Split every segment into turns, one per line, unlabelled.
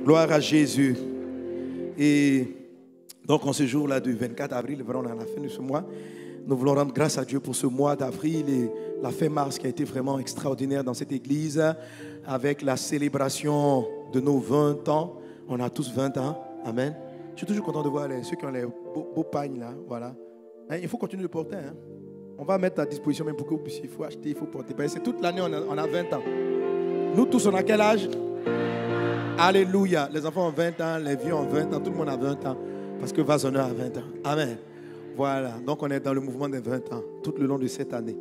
Gloire à Jésus. Et donc, en ce jour-là du 24 avril, vraiment à la fin de ce mois, nous voulons rendre grâce à Dieu pour ce mois d'avril et la fin mars qui a été vraiment extraordinaire dans cette église avec la célébration de nos 20 ans. On a tous 20 ans. Amen. Je suis toujours content de voir ceux qui ont les beaux pagnes là. Voilà. Il faut continuer de porter. On va mettre à disposition même pour que vous puissiez. Il faut acheter, il faut porter. C'est toute l'année, on a 20 ans. Nous tous, on a quel âge? Alléluia. Les enfants ont 20 ans, les vieux ont 20 ans, tout le monde a 20 ans. Parce que Vasonneur a 20 ans. Amen. Voilà. Donc, on est dans le mouvement des 20 ans, tout le long de cette année.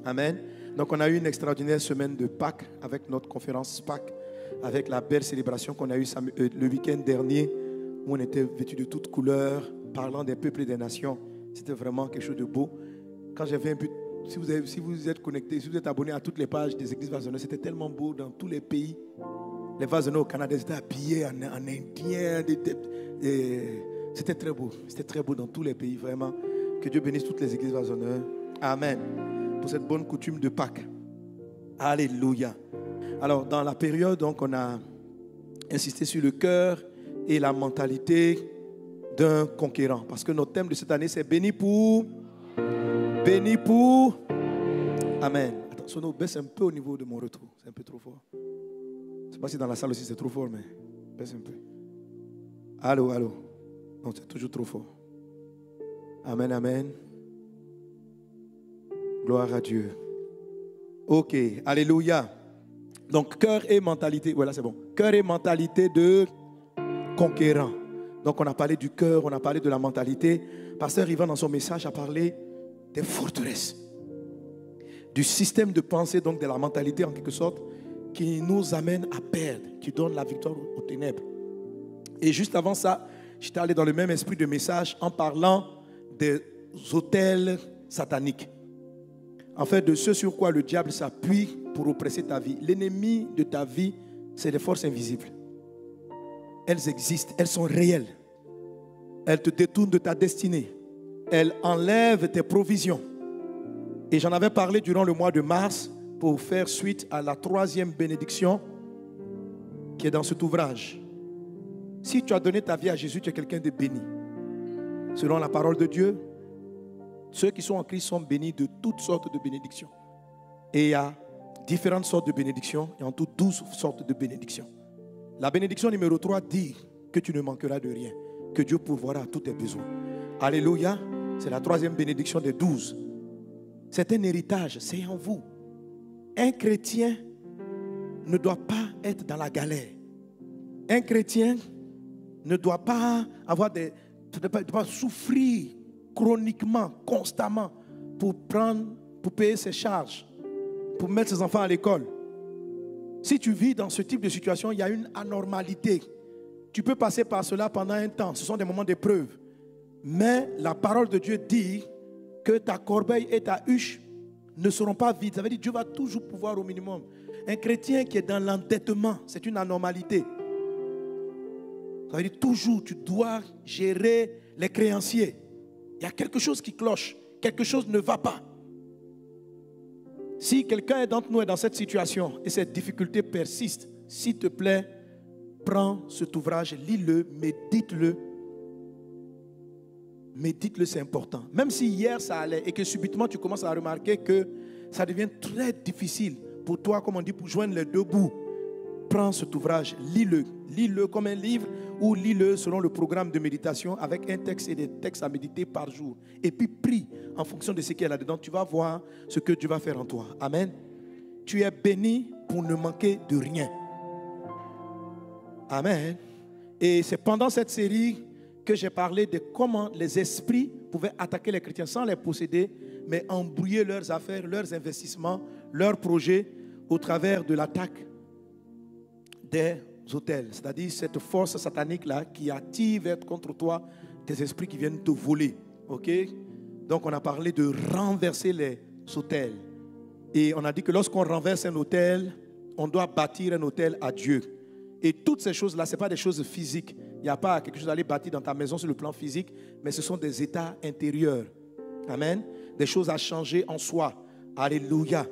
Amen. Donc, on a eu une extraordinaire semaine de Pâques avec notre conférence Pâques, avec la belle célébration qu'on a eue le week-end dernier, où on était vêtus de toutes couleurs, parlant des peuples et des nations. C'était vraiment quelque chose de beau. Quand j'avais un but, si vous êtes connectés, si vous êtes abonnés à toutes les pages des églises Vasonneurs, c'était tellement beau dans tous les pays. Les Vasonneurs au Canada étaient habillés en indien. C'était très beau. C'était très beau dans tous les pays, vraiment. Que Dieu bénisse toutes les églises Vasonneurs. Amen. Pour cette bonne coutume de Pâques. Alléluia. Alors, dans la période, donc, on a insisté sur le cœur et la mentalité d'un conquérant. Parce que notre thème de cette année, c'est béni pour. Béni pour. Amen. Attends, Sono, baisse un peu au niveau de mon retour. C'est un peu trop fort. Je ne sais pas si dans la salle aussi c'est trop fort, mais baisse un peu. Allô, allô. Non, c'est toujours trop fort. Amen, amen. Gloire à Dieu. Ok, alléluia. Donc, cœur et mentalité. Voilà, c'est bon. Cœur et mentalité de conquérant. Donc, on a parlé du cœur, on a parlé de la mentalité. Pasteur Ivan, dans son message, a parlé des forteresses. Du système de pensée, donc de la mentalité en quelque sorte, qui nous amène à perdre, qui donne la victoire aux ténèbres. Et juste avant ça, j'étais allé dans le même esprit de message en parlant des autels sataniques. En fait, de ce sur quoi le diable s'appuie pour oppresser ta vie. L'ennemi de ta vie, c'est les forces invisibles. Elles existent, elles sont réelles. Elles te détournent de ta destinée. Elles enlèvent tes provisions. Et j'en avais parlé durant le mois de mars pour faire suite à la 3e bénédiction qui est dans cet ouvrage. Si tu as donné ta vie à Jésus, tu es quelqu'un de béni. Selon la parole de Dieu, ceux qui sont en Christ sont bénis de toutes sortes de bénédictions. Et il y a différentes sortes de bénédictions, et en tout 12 sortes de bénédictions. La bénédiction numéro 3 dit que tu ne manqueras de rien, que Dieu pourvoira à tous tes besoins. Alléluia, c'est la 3e bénédiction des 12. C'est un héritage, c'est en vous. Un chrétien ne doit pas être dans la galère. Un chrétien ne doit pas ne doit pas souffrir chroniquement, constamment pour payer ses charges, pour mettre ses enfants à l'école. Si tu vis dans ce type de situation, il y a une anormalité. Tu peux passer par cela pendant un temps. Ce sont des moments d'épreuve. Mais la parole de Dieu dit que ta corbeille et ta huche ne seront pas vides. Ça veut dire que Dieu va toujours pouvoir au minimum. Un chrétien qui est dans l'endettement, c'est une anormalité. Ça veut dire toujours, tu dois gérer les créanciers. Il y a quelque chose qui cloche, quelque chose ne va pas. Si quelqu'un d'entre nous est dans cette situation et cette difficulté persiste, s'il te plaît, prends cet ouvrage, lis-le, médite-le. Médite-le, c'est important. Même si hier ça allait et que subitement tu commences à remarquer que ça devient très difficile pour toi, comme on dit, pour joindre les deux bouts. Prends cet ouvrage, lis-le. Lis-le comme un livre ou lis-le selon le programme de méditation avec un texte et des textes à méditer par jour. Et puis prie en fonction de ce qu'il y a là-dedans. Tu vas voir ce que Dieu va faire en toi. Amen. Tu es béni pour ne manquer de rien. Amen. Et c'est pendant cette série que j'ai parlé de comment les esprits pouvaient attaquer les chrétiens sans les posséder, mais embrouiller leurs affaires, leurs investissements, leurs projets au travers de l'attaque des autels. C'est-à-dire cette force satanique-là qui attire contre toi des esprits qui viennent te voler. Ok? Donc on a parlé de renverser les autels. Et on a dit que lorsqu'on renverse un autel, on doit bâtir un autel à Dieu. Et toutes ces choses-là, ce n'est pas des choses physiques. Il n'y a pas quelque chose à aller bâtir dans ta maison sur le plan physique, mais ce sont des états intérieurs. Amen. Des choses à changer en soi. Alléluia.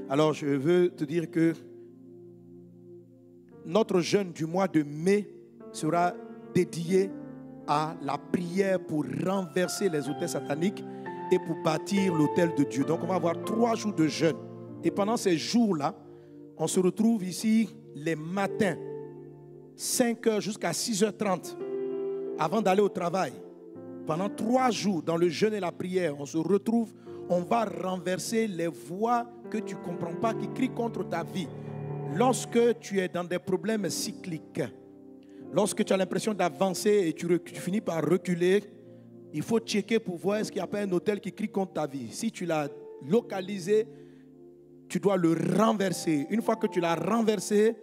Alors, je veux te dire que notre jeûne du mois de mai sera dédié à la prière pour renverser les autels sataniques et pour bâtir l'autel de Dieu. Donc on va avoir 3 jours de jeûne. Et pendant ces jours-là, on se retrouve ici les matins, 5h jusqu'à 6h30, avant d'aller au travail. Pendant 3 jours, dans le jeûne et la prière, on se retrouve, on va renverser les voix que tu ne comprends pas, qui crient contre ta vie. Lorsque tu es dans des problèmes cycliques, lorsque tu as l'impression d'avancer et tu finis par reculer, il faut checker pour voir est-ce qu'il n'y a pas un autel qui crie contre ta vie. Si tu l'as localisé, tu dois le renverser. Une fois que tu l'as renversé,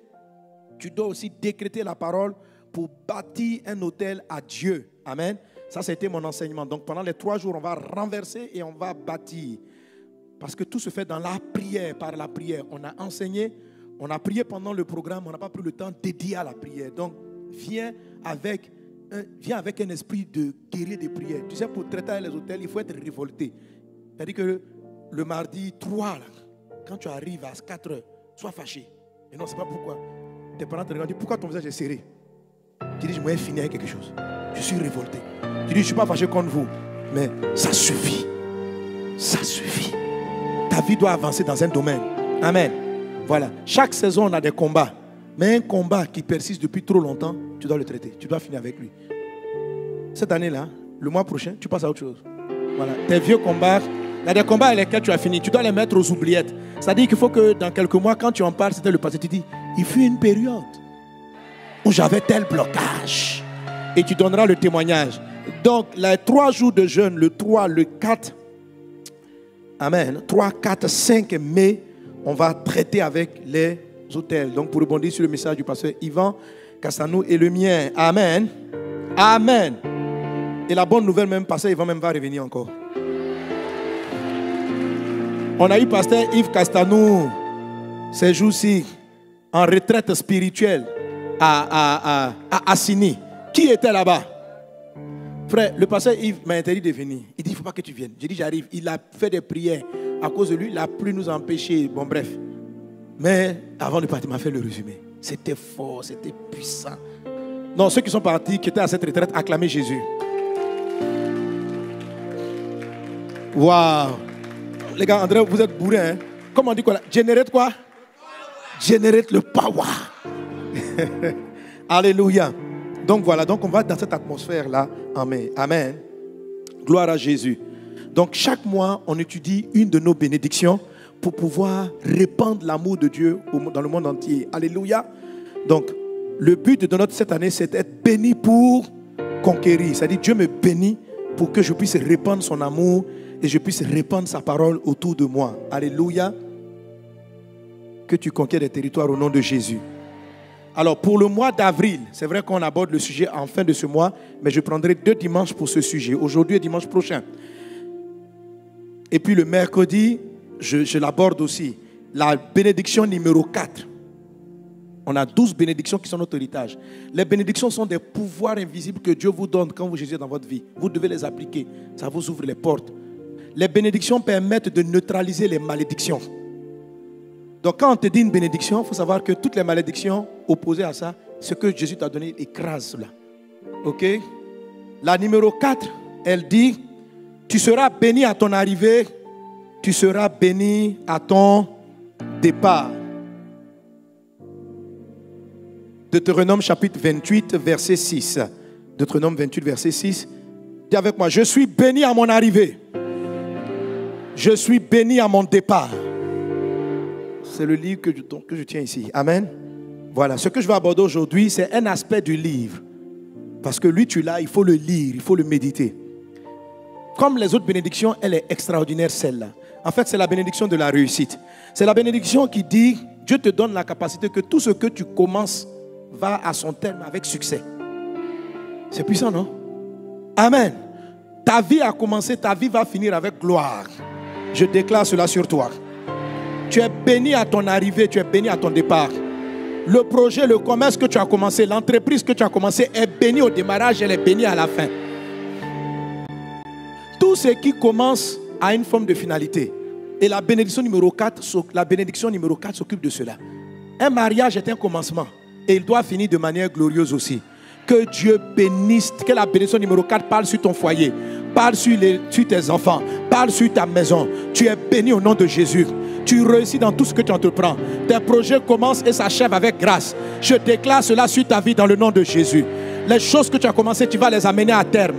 tu dois aussi décréter la parole pour bâtir un autel à Dieu. Amen. Ça, c'était mon enseignement. Donc, pendant les 3 jours, on va renverser et on va bâtir. Parce que tout se fait dans la prière, par la prière. On a enseigné, on a prié pendant le programme, on n'a pas pris le temps dédié à la prière. Donc, viens avec un esprit de guerrier des prières. Tu sais, pour traiter les autels, il faut être révolté. C'est-à-dire que le mardi 3, là, quand tu arrives à 4 heures, sois fâché. Et non, c'est pas pourquoi. Tes parents te regardent, disent, pourquoi ton visage est serré? Tu dis, je vais finir avec quelque chose. Je suis révolté. Tu dis, je ne suis pas fâché contre vous. Mais ça suffit. Ça suffit. Ta vie doit avancer dans un domaine. Amen. Voilà. Chaque saison, on a des combats. Mais un combat qui persiste depuis trop longtemps, tu dois le traiter. Tu dois finir avec lui. Cette année-là, le mois prochain, tu passes à autre chose. Voilà. Tes vieux combats, il y a des combats avec lesquels tu as fini. Tu dois les mettre aux oubliettes. C'est-à-dire qu'il faut que dans quelques mois, quand tu en parles, c'était le passé, tu dis, il fut une période où j'avais tel blocage. Et tu donneras le témoignage. Donc, les 3 jours de jeûne, le 3, le 4, amen, 3, 4, 5 mai, on va traiter avec les autels. Donc, pour rebondir sur le message du pasteur Yvan Castanou et le mien. Amen. Amen. Et la bonne nouvelle, même pasteur Yvan même va revenir encore. On a eu pasteur Yves Castanou ces jours-ci en retraite spirituelle à Assini. Qui était là-bas? Frère, le pasteur Yves m'a interdit de venir. Il dit, il ne faut pas que tu viennes. J'ai dit, j'arrive. Il a fait des prières. À cause de lui, il n'a plus nous empêcher. Bon, bref. Mais avant de partir, il m'a fait le résumé. C'était fort, c'était puissant. Non, ceux qui sont partis, qui étaient à cette retraite, acclamez Jésus. Waouh. Les gars, André, vous êtes bourrés, hein? Comment on dit quoi là? Generate quoi? Generate le power. Alléluia. Donc voilà, donc on va dans cette atmosphère-là. Amen. Amen. Gloire à Jésus. Donc chaque mois, on étudie une de nos bénédictions pour pouvoir répandre l'amour de Dieu dans le monde entier. Alléluia. Donc le but de cette année, c'est d'être béni pour conquérir. C'est-à-dire Dieu me bénit pour que je puisse répandre son amour et je puisse répandre sa parole autour de moi. Alléluia. Que tu conquiers des territoires au nom de Jésus. Alors, pour le mois d'avril, c'est vrai qu'on aborde le sujet en fin de ce mois, mais je prendrai 2 dimanches pour ce sujet, aujourd'hui et dimanche prochain. Et puis le mercredi, je l'aborde aussi. La bénédiction numéro 4. On a 12 bénédictions qui sont notre héritage. Les bénédictions sont des pouvoirs invisibles que Dieu vous donne quand vous gisez dans votre vie. Vous devez les appliquer. Ça vous ouvre les portes. Les bénédictions permettent de neutraliser les malédictions. Donc quand on te dit une bénédiction, il faut savoir que toutes les malédictions opposées à ça, ce que Jésus t'a donné écrase cela. Ok? La numéro 4, elle dit, tu seras béni à ton arrivée, tu seras béni à ton départ. Deutéronome chapitre 28, verset 6. Deutéronome 28, verset 6. Dis avec moi, je suis béni à mon arrivée. Je suis béni à mon départ. C'est le livre que je tiens ici. Amen. Voilà, ce que je vais aborder aujourd'hui, c'est un aspect du livre. Parce que lui, tu l'as, il faut le lire, il faut le méditer. Comme les autres bénédictions, elle est extraordinaire, celle-là. En fait, c'est la bénédiction de la réussite. C'est la bénédiction qui dit, Dieu te donne la capacité que tout ce que tu commences va à son terme avec succès. C'est puissant, non? Amen. Ta vie a commencé, ta vie va finir avec gloire. Je déclare cela sur toi. Tu es béni à ton arrivée, tu es béni à ton départ. Le projet, le commerce que tu as commencé, l'entreprise que tu as commencé est bénie au démarrage, elle est bénie à la fin. Tout ce qui commence a une forme de finalité. Et la bénédiction numéro 4 s'occupe de cela. Un mariage est un commencement. Et il doit finir de manière glorieuse aussi. Que Dieu bénisse, que la bénédiction numéro 4 parle sur ton foyer, parle sur tes enfants, parle sur ta maison. Tu es béni au nom de Jésus. Tu réussis dans tout ce que tu entreprends. Tes projets commencent et s'achèvent avec grâce. Je déclare cela sur ta vie dans le nom de Jésus. Les choses que tu as commencées, tu vas les amener à terme.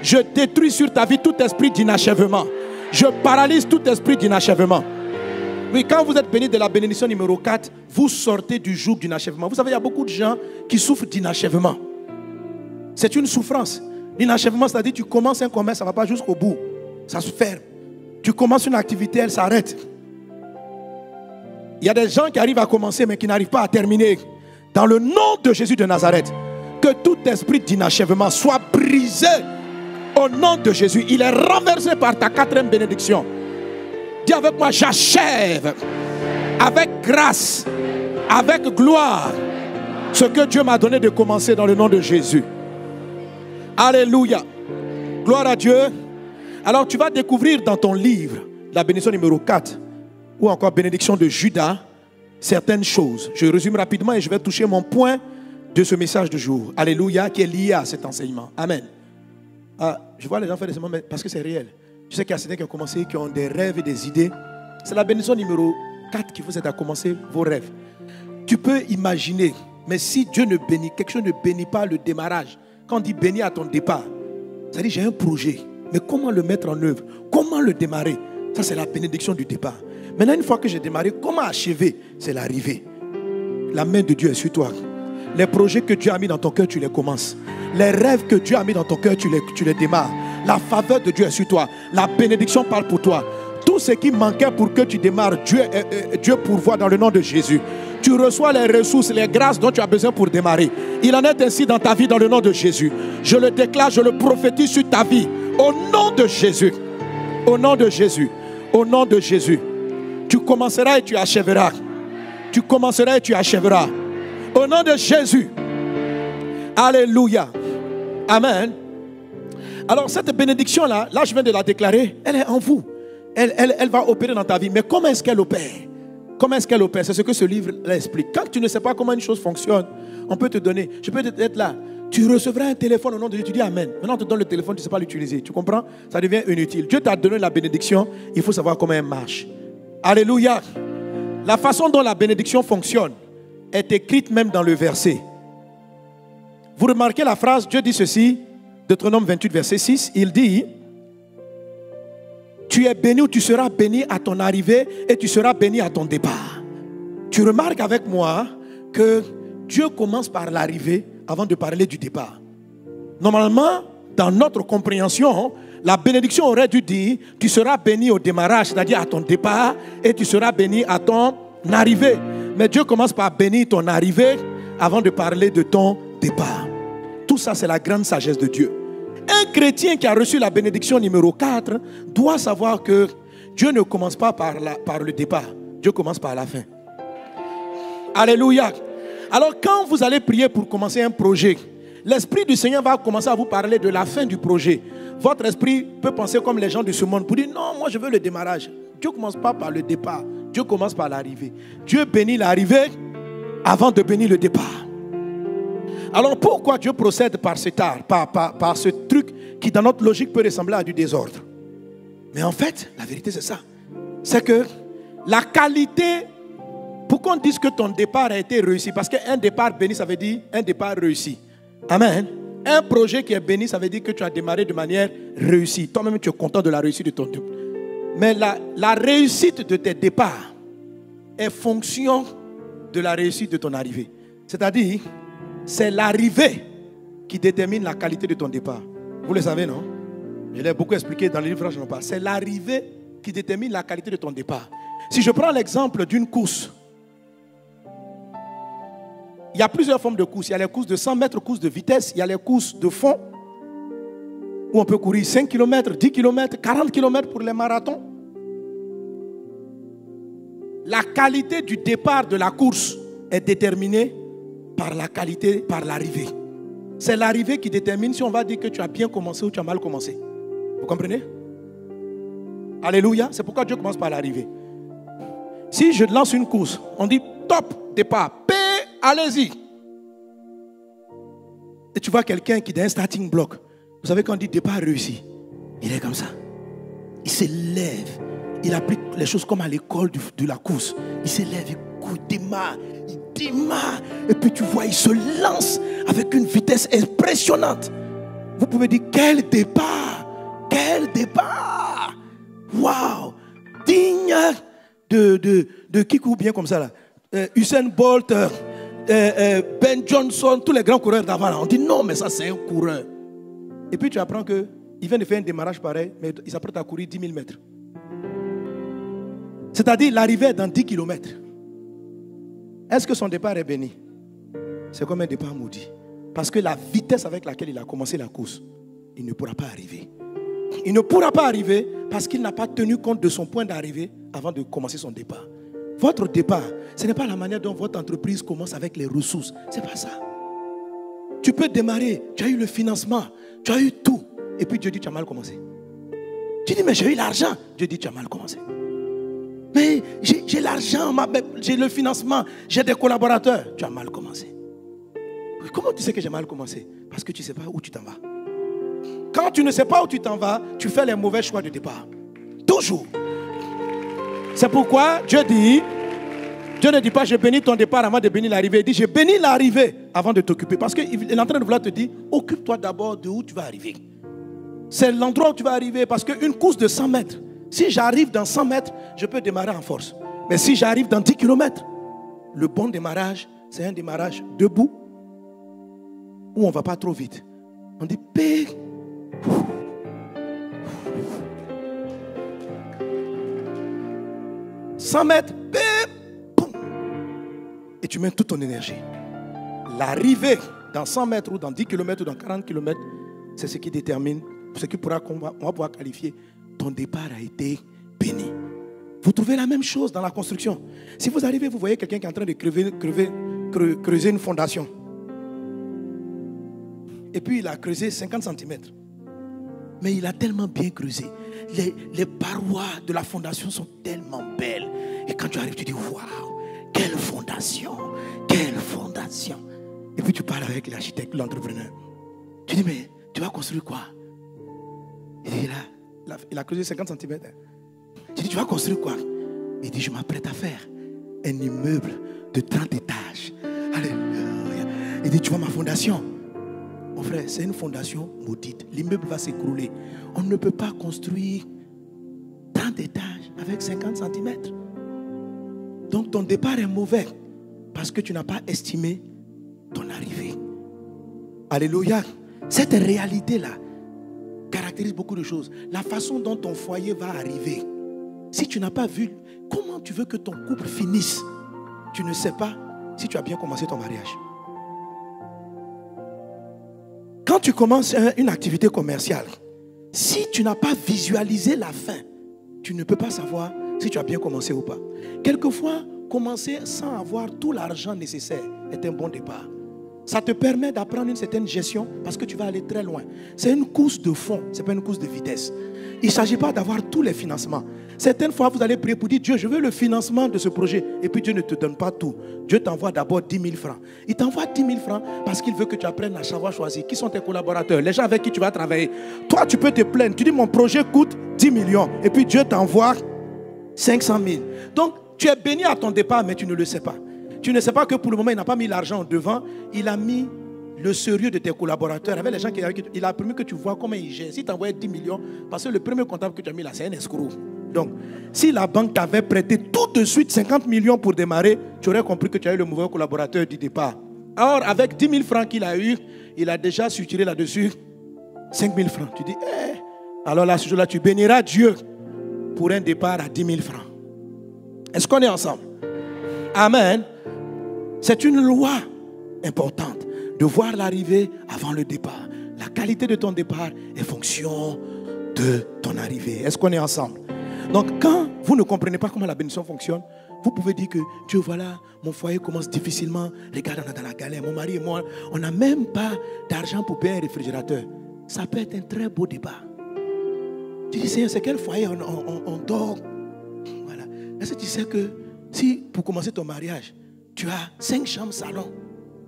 Je détruis sur ta vie tout esprit d'inachèvement. Je paralyse tout esprit d'inachèvement. Oui, quand vous êtes béni de la bénédiction numéro 4, vous sortez du joug d'inachèvement. Vous savez, il y a beaucoup de gens qui souffrent d'inachèvement. C'est une souffrance. L'inachèvement, c'est-à-dire tu commences un commerce, ça ne va pas jusqu'au bout. Ça se ferme. Tu commences une activité, elle s'arrête. Il y a des gens qui arrivent à commencer, mais qui n'arrivent pas à terminer. Dans le nom de Jésus de Nazareth, que tout esprit d'inachèvement soit brisé au nom de Jésus. Il est renversé par ta 4e bénédiction. Dis avec moi, j'achève avec grâce, avec gloire, ce que Dieu m'a donné de commencer dans le nom de Jésus. Alléluia. Gloire à Dieu. Alors tu vas découvrir dans ton livre, la bénédiction numéro 4, ou encore bénédiction de Judas, certaines choses. Je résume rapidement et je vais toucher mon point de ce message du jour. Alléluia, qui est lié à cet enseignement. Amen. Je vois les gens faire des sermons, mais parce que c'est réel. Je sais qu'il y a certains qui ont commencé, qui ont des rêves et des idées. C'est la bénédiction numéro 4 qui vous aide à commencer vos rêves. Tu peux imaginer, mais si Dieu ne bénit, quelque chose ne bénit pas le démarrage. Quand on dit bénir à ton départ, ça dit j'ai un projet, mais comment le mettre en œuvre? Comment le démarrer? Ça c'est la bénédiction du départ. Maintenant une fois que j'ai démarré, comment achever? C'est l'arrivée. La main de Dieu est sur toi. Les projets que Dieu a mis dans ton cœur, tu les commences. Les rêves que Dieu a mis dans ton cœur, tu les démarres. La faveur de Dieu est sur toi. La bénédiction parle pour toi. Tout ce qui manquait pour que tu démarres, Dieu pourvoit dans le nom de Jésus. Tu reçois les ressources, les grâces dont tu as besoin pour démarrer. Il en est ainsi dans ta vie dans le nom de Jésus. Je le déclare, je le prophétise sur ta vie. Au nom de Jésus. Au nom de Jésus. Au nom de Jésus. Tu commenceras et tu achèveras. Tu commenceras et tu achèveras. Au nom de Jésus. Alléluia. Amen. Alors cette bénédiction-là, là je viens de la déclarer, elle est en vous. Elle va opérer dans ta vie. Mais comment est-ce qu'elle opère? Comment est-ce qu'elle opère? C'est ce que ce livre l'explique. Quand tu ne sais pas comment une chose fonctionne, on peut te donner. Je peux être là. Tu recevras un téléphone au nom de Dieu. Tu dis Amen. Maintenant on te donne le téléphone, tu ne sais pas l'utiliser. Tu comprends? Ça devient inutile. Dieu t'a donné la bénédiction. Il faut savoir comment elle marche. Alléluia. La façon dont la bénédiction fonctionne est écrite même dans le verset. Vous remarquez la phrase, Dieu dit ceci, Deutéronome 28, verset 6, il dit, tu es béni ou tu seras béni à ton arrivée et tu seras béni à ton départ. Tu remarques avec moi que Dieu commence par l'arrivée avant de parler du départ. Normalement, dans notre compréhension, la bénédiction aurait dû dire, tu seras béni au démarrage, c'est-à-dire à ton départ, et tu seras béni à ton arrivée. Mais Dieu commence par bénir ton arrivée avant de parler de ton départ. Tout ça, c'est la grande sagesse de Dieu. Un chrétien qui a reçu la bénédiction numéro 4 doit savoir que Dieu ne commence pas par le départ. Dieu commence par la fin. Alléluia. Alors quand vous allez prier pour commencer un projet, l'Esprit du Seigneur va commencer à vous parler de la fin du projet. Votre esprit peut penser comme les gens de ce monde pour dire non, moi je veux le démarrage. Dieu ne commence pas par le départ. Dieu commence par l'arrivée. Dieu bénit l'arrivée avant de bénir le départ. Alors pourquoi Dieu procède par cet art, par ce truc qui dans notre logique peut ressembler à du désordre? Mais en fait, la vérité c'est ça. C'est que la qualité, pourquoi on dit que ton départ a été réussi? Parce qu'un départ béni, ça veut dire un départ réussi. Amen. Un projet qui est béni, ça veut dire que tu as démarré de manière réussie. Toi-même, tu es content de la réussite de ton départ. Mais la réussite de tes départs est fonction de la réussite de ton arrivée. C'est-à-dire, c'est l'arrivée qui détermine la qualité de ton départ. Vous le savez, non? Je l'ai beaucoup expliqué dans les livres, je n'en parle. C'est l'arrivée qui détermine la qualité de ton départ. Si je prends l'exemple d'une course, il y a plusieurs formes de courses. Il y a les courses de 100 mètres, courses de vitesse. Il y a les courses de fond, où on peut courir 5 km, 10 km, 40 km pour les marathons. La qualité du départ de la course est déterminée par la qualité, par l'arrivée. C'est l'arrivée qui détermine si on va dire que tu as bien commencé ou tu as mal commencé. Vous comprenez? Alléluia. C'est pourquoi Dieu commence par l'arrivée. Si je lance une course, on dit top départ, allez-y. Et tu vois quelqu'un qui est dans un starting block. Vous savez quand on dit départ réussi, il est comme ça. Il se lève. Il applique les choses comme à l'école de la course. Il se lève, il démarre. Et puis tu vois, il se lance avec une vitesse impressionnante. Vous pouvez dire, quel départ! Quel départ! Waouh! Digne de qui court bien comme ça là? Usain Bolt, Ben Johnson, tous les grands coureurs d'avant là. On dit non, mais ça c'est un coureur. Et puis tu apprends qu'il vient de faire un démarrage pareil, mais il s'apprête à courir 10 000 mètres. C'est-à-dire l'arrivée est dans 10 km. Est-ce que son départ est béni? C'est comme un départ maudit. Parce que la vitesse avec laquelle il a commencé la course, il ne pourra pas arriver. Il ne pourra pas arriver parce qu'il n'a pas tenu compte de son point d'arrivée avant de commencer son départ. Votre départ, ce n'est pas la manière dont votre entreprise commence avec les ressources. Ce n'est pas ça. Tu peux démarrer, tu as eu le financement, tu as eu tout. Et puis Dieu dit, tu as mal commencé. Tu dis, mais j'ai eu l'argent. Dieu dit, tu as mal commencé. Mais j'ai l'argent, j'ai le financement, j'ai des collaborateurs. Tu as mal commencé. Comment tu sais que j'ai mal commencé? Parce que tu ne sais pas où tu t'en vas. Quand tu ne sais pas où tu t'en vas, tu fais les mauvais choix de départ. Toujours. C'est pourquoi Dieu ne dit pas, je bénis ton départ avant de bénir l'arrivée. Il dit, je bénis l'arrivée avant de t'occuper. Parce qu'il est en train de vouloir te dire, occupe-toi d'abord de où tu vas arriver. C'est l'endroit où tu vas arriver. Parce qu'une course de 100 mètres, si j'arrive dans 100 mètres, je peux démarrer en force. Mais si j'arrive dans 10 km, le bon démarrage, c'est un démarrage debout, où on ne va pas trop vite. On dit, paix. 100 mètres, et tu mets toute ton énergie. L'arrivée dans 100 mètres ou dans 10 km ou dans 40 km, c'est ce qui détermine, ce qui pourra, on va pouvoir qualifier, ton départ a été béni. Vous trouvez la même chose dans la construction. Si vous arrivez, vous voyez quelqu'un qui est en train de creuser une fondation. Et puis il a creusé 50 cm. Mais il a tellement bien creusé. Les parois de la fondation sont tellement belles. Et quand tu arrives, tu dis, waouh, quelle fondation, quelle fondation. Et puis tu parles avec l'architecte, l'entrepreneur. Tu dis, mais tu vas construire quoi? Il a creusé 50 cm. Tu dis, tu vas construire quoi? Il dit, je m'apprête à faire un immeuble de 30 étages. Alléluia. Il dit, tu vois ma fondation? Mon frère, c'est une fondation maudite. L'immeuble va s'écrouler. On ne peut pas construire 30 étages avec 50 cm. Donc ton départ est mauvais parce que tu n'as pas estimé ton arrivée. Alléluia. Cette réalité-là caractérise beaucoup de choses. La façon dont ton foyer va arriver. Si tu n'as pas vu, comment tu veux que ton couple finisse? Tu ne sais pas si tu as bien commencé ton mariage. Quand tu commences une activité commerciale, si tu n'as pas visualisé la fin, tu ne peux pas savoir si tu as bien commencé ou pas. Quelquefois, commencer sans avoir tout l'argent nécessaire est un bon départ. Ça te permet d'apprendre une certaine gestion parce que tu vas aller très loin. C'est une course de fond, ce n'est pas une course de vitesse. Il ne s'agit pas d'avoir tous les financements. Certaines fois, vous allez prier pour dire, Dieu, je veux le financement de ce projet. Et puis Dieu ne te donne pas tout. Dieu t'envoie d'abord 10 000 francs. Il t'envoie 10 000 francs parce qu'il veut que tu apprennes à savoir choisir. Qui sont tes collaborateurs, les gens avec qui tu vas travailler. Toi, tu peux te plaindre. Tu dis, mon projet coûte 10 millions. Et puis Dieu t'envoie 500 000. Donc, tu es béni à ton départ, mais tu ne le sais pas. Tu ne sais pas que pour le moment, il n'a pas mis l'argent devant. Il a mis le sérieux de tes collaborateurs. Avec les gens il a permis que tu vois comment il gère. Si tu envoies 10 millions, parce que le premier comptable que tu as mis là, c'est un escroc. Donc, si la banque t'avait prêté tout de suite 50 millions pour démarrer, tu aurais compris que tu as eu le mauvais collaborateur du départ. Or, avec 10 000 francs qu'il a eu, il a déjà suturé là-dessus 5 000 francs. Tu dis, alors là, ce jour-là, tu béniras Dieu pour un départ à 10 000 francs. Est-ce qu'on est ensemble? Amen. C'est une loi importante de voir l'arrivée avant le départ. La qualité de ton départ est fonction de ton arrivée. Est-ce qu'on est ensemble? Donc, quand vous ne comprenez pas comment la bénédiction fonctionne, vous pouvez dire que Dieu, voilà, mon foyer commence difficilement. Regarde, on est dans la galère. Mon mari et moi, on n'a même pas d'argent pour payer un réfrigérateur. Ça peut être un très beau départ. Tu dis, Seigneur, c'est quel foyer on dort? Voilà. Est-ce que tu sais que si, pour commencer ton mariage, tu as 5 chambres salon,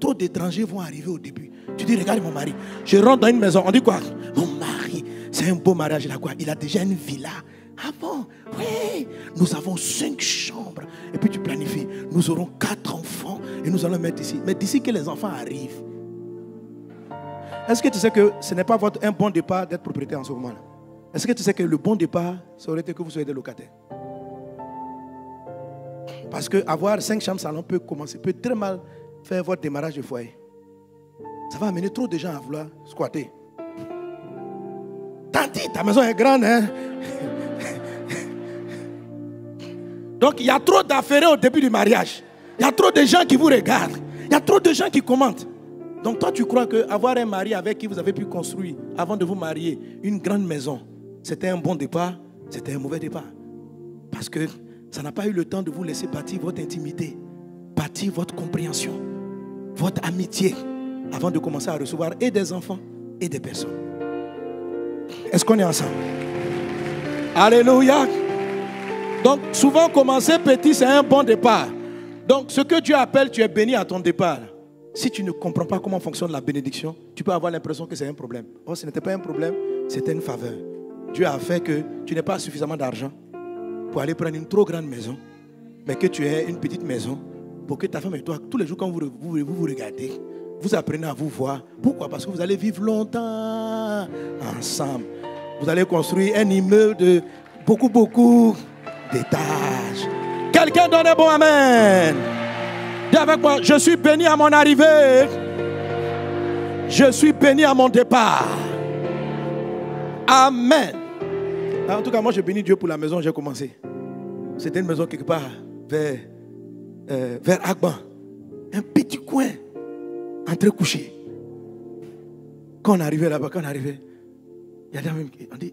trop d'étrangers vont arriver au début. Tu dis, regarde mon mari. Je rentre dans une maison, on dit quoi? Mon mari, c'est un beau mariage. Il a quoi? Il a déjà une villa. Ah bon? Oui. Nous avons 5 chambres. Et puis tu planifies. Nous aurons 4 enfants et nous allons mettre ici. Mais d'ici que les enfants arrivent, est-ce que tu sais que ce n'est pas un bon départ d'être propriétaire en ce moment-là? Est-ce que tu sais que le bon départ, ça aurait été que vous soyez des locataires? Parce que avoir 5 chambres salon peut très mal faire votre démarrage de foyer. Ça va amener trop de gens à vouloir squatter. Tanti, ta maison est grande, hein? Donc il y a trop d'affaires au début du mariage. Il y a trop de gens qui vous regardent. Il y a trop de gens qui commentent. Donc toi tu crois qu'avoir un mari avec qui vous avez pu construire avant de vous marier une grande maison, c'était un bon départ, c'était un mauvais départ. Parce que ça n'a pas eu le temps de vous laisser bâtir votre intimité, bâtir votre compréhension, votre amitié, avant de commencer à recevoir et des enfants et des personnes. Est-ce qu'on est ensemble? Alléluia. Donc souvent commencer petit, c'est un bon départ. Donc ce que Dieu appelle, tu es béni à ton départ. Si tu ne comprends pas comment fonctionne la bénédiction, tu peux avoir l'impression que c'est un problème. Or, ce n'était pas un problème, c'était une faveur. Dieu a fait que tu n'aies pas suffisamment d'argent pour aller prendre une trop grande maison, mais que tu aies une petite maison pour que ta femme et toi, tous les jours quand vous regardez, vous apprenez à vous voir. Pourquoi? Parce que vous allez vivre longtemps ensemble. Vous allez construire un immeuble de beaucoup d'étages. Quelqu'un donne un bon amen. Dis avec moi, je suis béni à mon arrivée. Je suis béni à mon départ. Amen. En tout cas, moi, je bénis Dieu pour la maison où j'ai commencé. C'était une maison quelque part vers Agban. Un petit coin, entre couchés. Quand on arrivait là-bas, il y a des gens qui ont dit,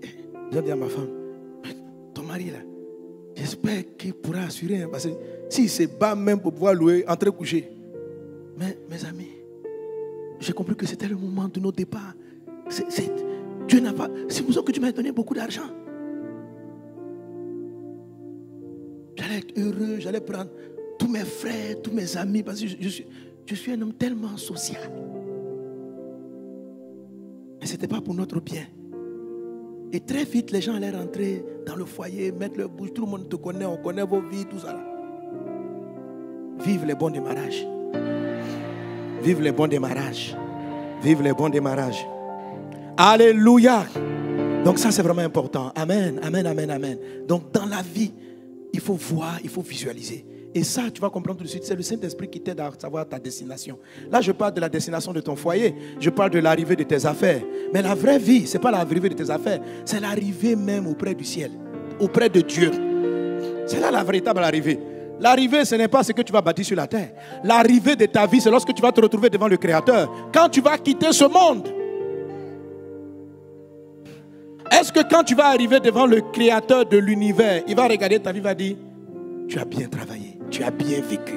ils ont dit à ma femme, ton mari là, j'espère qu'il pourra assurer. Parce que s'il se bat même pour pouvoir louer, entre couchés. Mais mes amis, j'ai compris que c'était le moment de nos départs. Dieu n'a pas. C'est pour ça que tu m'as donné beaucoup d'argent. J'allais être heureux, j'allais prendre tous mes frères, tous mes amis, parce que je suis un homme tellement social. Mais ce n'était pas pour notre bien. Et très vite, les gens allaient rentrer dans le foyer, mettre leur bouche, tout le monde te connaît, on connaît vos vies, tout ça. Vive les bons démarrages. Vive les bons démarrages. Vive les bons démarrages. Alléluia. Donc ça c'est vraiment important. Amen, amen, amen, amen. Donc dans la vie, il faut voir, il faut visualiser. Et ça, tu vas comprendre tout de suite, c'est le Saint-Esprit qui t'aide à savoir ta destination. Là, je parle de la destination de ton foyer. Je parle de l'arrivée de tes affaires. Mais la vraie vie, ce n'est pas l'arrivée de tes affaires. C'est l'arrivée même auprès du ciel, auprès de Dieu. C'est là la véritable arrivée. L'arrivée, ce n'est pas ce que tu vas bâtir sur la terre. L'arrivée de ta vie, c'est lorsque tu vas te retrouver devant le Créateur. Quand tu vas quitter ce monde. Est-ce que quand tu vas arriver devant le Créateur de l'univers, il va regarder ta vie, il va dire, tu as bien travaillé, tu as bien vécu.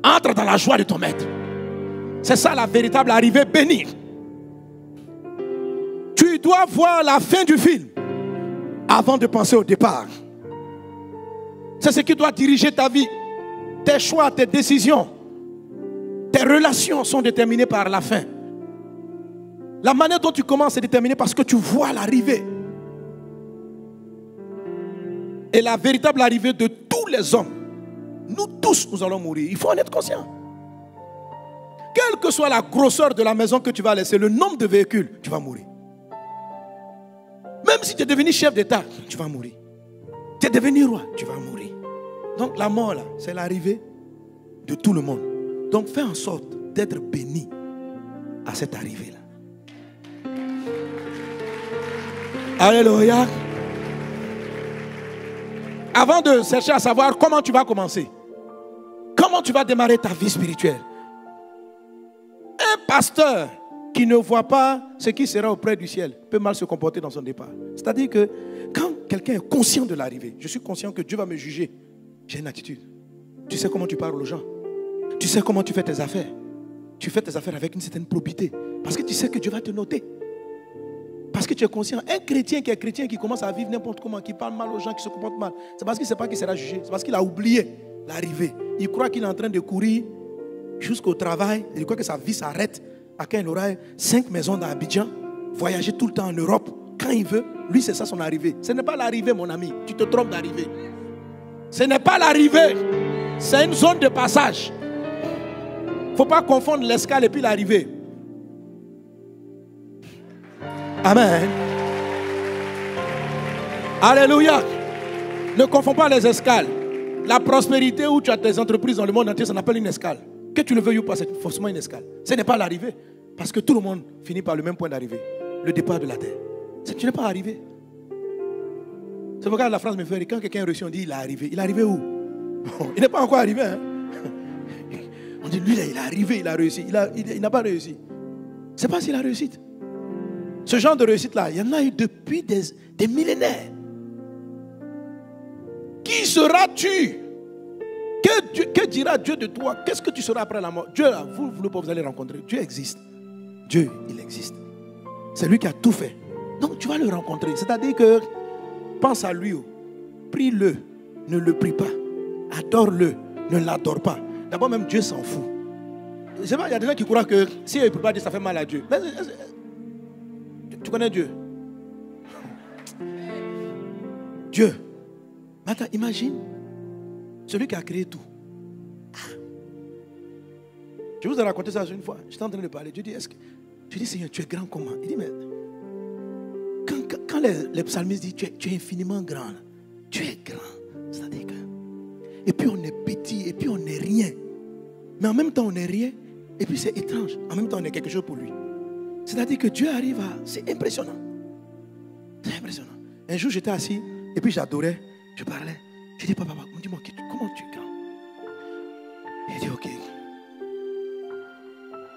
Entre dans la joie de ton maître. C'est ça la véritable arrivée bénie. Tu dois voir la fin du film avant de penser au départ. C'est ce qui doit diriger ta vie. Tes choix, tes décisions, tes relations sont déterminées par la fin. La manière dont tu commences est déterminée parce que tu vois l'arrivée. Et la véritable arrivée de tous les hommes, nous tous, nous allons mourir. Il faut en être conscient. Quelle que soit la grosseur de la maison que tu vas laisser, le nombre de véhicules, tu vas mourir. Même si tu es devenu chef d'État, tu vas mourir. Tu es devenu roi, tu vas mourir. Donc la mort là, c'est l'arrivée de tout le monde. Donc fais en sorte d'être béni à cette arrivée là. Alléluia. Avant de chercher à savoir comment tu vas commencer, comment tu vas démarrer ta vie spirituelle, un pasteur qui ne voit pas ce qui sera auprès du ciel peut mal se comporter dans son départ. C'est-à-dire que quand quelqu'un est conscient de l'arrivée, je suis conscient que Dieu va me juger, j'ai une attitude. Tu sais comment tu parles aux gens. Tu sais comment tu fais tes affaires. Tu fais tes affaires avec une certaine probité. Parce que tu sais que Dieu va te noter. Parce que tu es conscient. Un chrétien qui commence à vivre n'importe comment, qui parle mal aux gens, qui se comporte mal, c'est parce qu'il ne sait pas qu'il sera jugé. C'est parce qu'il a oublié l'arrivée. Il croit qu'il est en train de courir jusqu'au travail. Il croit que sa vie s'arrête à quand il aura 5 maisons dans Abidjan, voyager tout le temps en Europe, quand il veut. Lui, c'est ça son arrivée. Ce n'est pas l'arrivée, mon ami. Tu te trompes d'arrivée. Ce n'est pas l'arrivée. C'est une zone de passage. Il ne faut pas confondre l'escale et puis l'arrivée. Amen. Alléluia. Ne confonds pas les escales. La prospérité où tu as tes entreprises dans le monde entier, ça s'appelle une escale. Que tu le veuilles ou pas, c'est forcément une escale. Ce n'est pas l'arrivée. Parce que tout le monde finit par le même point d'arrivée. Le départ de la terre. Tu n'es pas arrivé. C'est pourquoi la France me fait rire. Quand quelqu'un est reçu, on dit il est arrivé. Il est arrivé où? Il n'est pas encore arrivé. Hein? On dit lui, là, il est arrivé, il a réussi. Il n'a pas réussi. Ce n'est pas s'il a réussi. Ce genre de réussite-là, il y en a eu depuis des millénaires. Qui seras-tu? Que dira Dieu de toi? Qu'est-ce que tu seras après la mort? Dieu, là, vous allez rencontrer. Dieu existe. Dieu, il existe. C'est lui qui a tout fait. Donc tu vas le rencontrer. C'est-à-dire que pense à lui. Prie-le. Ne le prie pas. Adore-le. Ne l'adore pas. D'abord, même Dieu s'en fout. Je sais pas, il y a des gens qui croient que si il ne prie pas Dieu, ça fait mal à Dieu. Mais, tu connais Dieu? Dieu. Attends, imagine celui qui a créé tout. Je vous ai raconté ça une fois. J'étais en train de parler. Je dis, Seigneur, tu es grand comment? Il dit, mais quand les psalmistes disent, tu es infiniment grand. Là. Tu es grand. C'est-à-dire que... Et puis on est petit, et puis on n'est rien. Mais en même temps, on n'est rien. Et puis c'est étrange. En même temps, on est quelque chose pour lui. C'est-à-dire que Dieu arrive à... C'est impressionnant. C'est impressionnant. Un jour, j'étais assis, et puis j'adorais. Je parlais. Je dis, papa, dis-moi, comment tu es grand? Il dit, ok.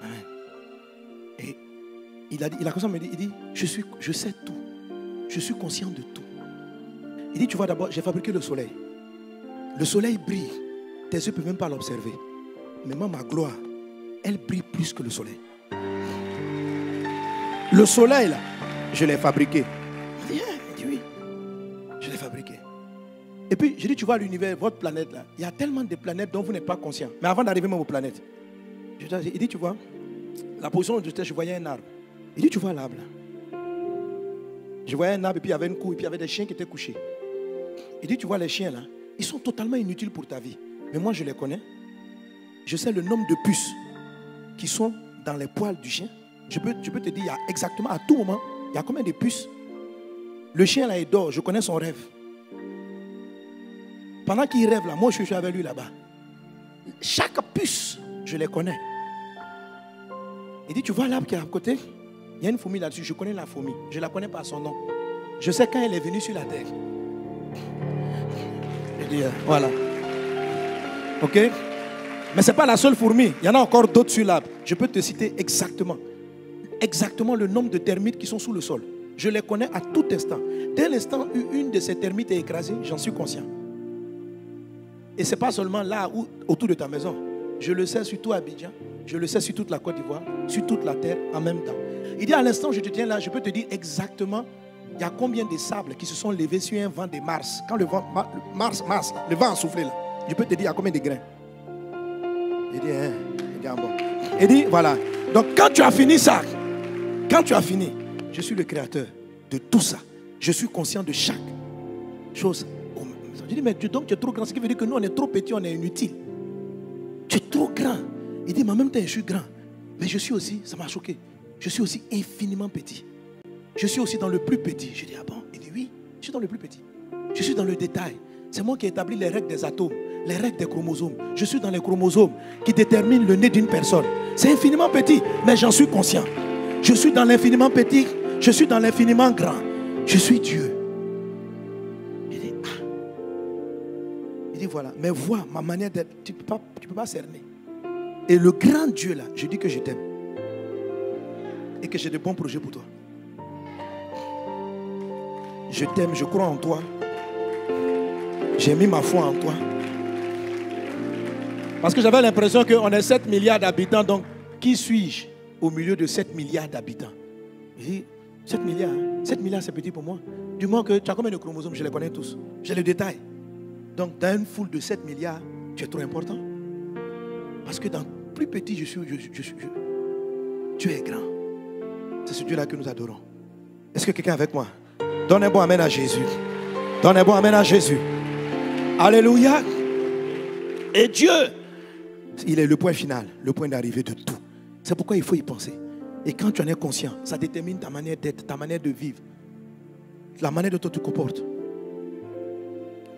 Amen. Et il a commencé à me dire, il dit, je sais tout. Je suis conscient de tout. Il dit, tu vois, d'abord, j'ai fabriqué le soleil. Le soleil brille. Tes yeux ne peuvent même pas l'observer. Mais moi, ma gloire, elle brille plus que le soleil. Le soleil, là, je l'ai fabriqué. Il dit, oui. Je l'ai fabriqué. Et puis, je dis, tu vois l'univers, votre planète là, il y a tellement de planètes dont vous n'êtes pas conscient. Mais avant d'arriver même aux planètes, il dit, tu vois, la position où j'étais, je voyais un arbre. Il dit, tu vois l'arbre là. Je voyais un arbre et puis il y avait une cour et puis il y avait des chiens qui étaient couchés. Il dit, tu vois les chiens là, ils sont totalement inutiles pour ta vie. Mais moi, je les connais. Je sais le nombre de puces qui sont dans les poils du chien. Je peux te dire, il y a exactement, à tout moment, il y a combien de puces. Le chien là, il dort, je connais son rêve. Pendant qu'il rêve là, moi je suis avec lui là-bas. Chaque puce, je les connais. Il dit, tu vois l'arbre qui est à côté? Il y a une fourmi là-dessus, je connais la fourmi. Je ne la connais pas son nom. Je sais quand elle est venue sur la terre. Je dis, voilà. Ok? Mais ce n'est pas la seule fourmi. Il y en a encore d'autres sur l'arbre. Je peux te citer exactement le nombre de termites qui sont sous le sol. Je les connais à tout instant. Dès l'instant où une de ces termites est écrasée, j'en suis conscient. Et ce n'est pas seulement là, autour de ta maison. Je le sais sur tout Abidjan. Je le sais sur toute la Côte d'Ivoire, sur toute la terre en même temps. Il dit, à l'instant où je te tiens là, je peux te dire exactement il y a combien de sables qui se sont levés sur un vent de Mars. Quand le vent, le vent a soufflé là, je peux te dire il y a combien de grains. Il dit, bon. Il dit, voilà. Donc quand tu as fini ça, je suis le créateur de tout ça. Je suis conscient de chaque chose. Je dis, mais donc tu es trop grand. Ce qui veut dire que nous, on est trop petits, on est inutile. Tu es trop grand. Il dit, mais en même temps, je suis grand. Mais je suis aussi, ça m'a choqué, je suis aussi infiniment petit. Je suis aussi dans le plus petit. Je dis, ah bon? Il dit, oui, je suis dans le plus petit. Je suis dans le détail. C'est moi qui ai établi les règles des atomes, les règles des chromosomes. Je suis dans les chromosomes qui déterminent le nez d'une personne. C'est infiniment petit, mais j'en suis conscient. Je suis dans l'infiniment petit, je suis dans l'infiniment grand. Je suis Dieu. Il dit, ah. Il dit, voilà, mais vois ma manière d'être. Tu ne peux pas cerner. Et le grand Dieu là, je dis que je t'aime. Et que j'ai de bons projets pour toi. Je t'aime, je crois en toi. J'ai mis ma foi en toi. Parce que j'avais l'impression qu'on est 7 milliards d'habitants, donc qui suis-je au milieu de 7 milliards d'habitants? Je dis, 7 milliards, hein? 7 milliards c'est petit pour moi. Du moins que tu as combien de chromosomes? Je les connais tous. J'ai le détail. Donc dans une foule de 7 milliards, tu es trop important. Parce que dans plus petit je suis, Dieu est grand. C'est ce Dieu-là que nous adorons. Est-ce que quelqu'un est avec moi? Donne un bon amen à Jésus. Donne un bon amen à Jésus. Alléluia. Et Dieu, il est le point final, le point d'arrivée de tout. C'est pourquoi il faut y penser. Et quand tu en es conscient, ça détermine ta manière d'être, ta manière de vivre, la manière dont tu te comportes.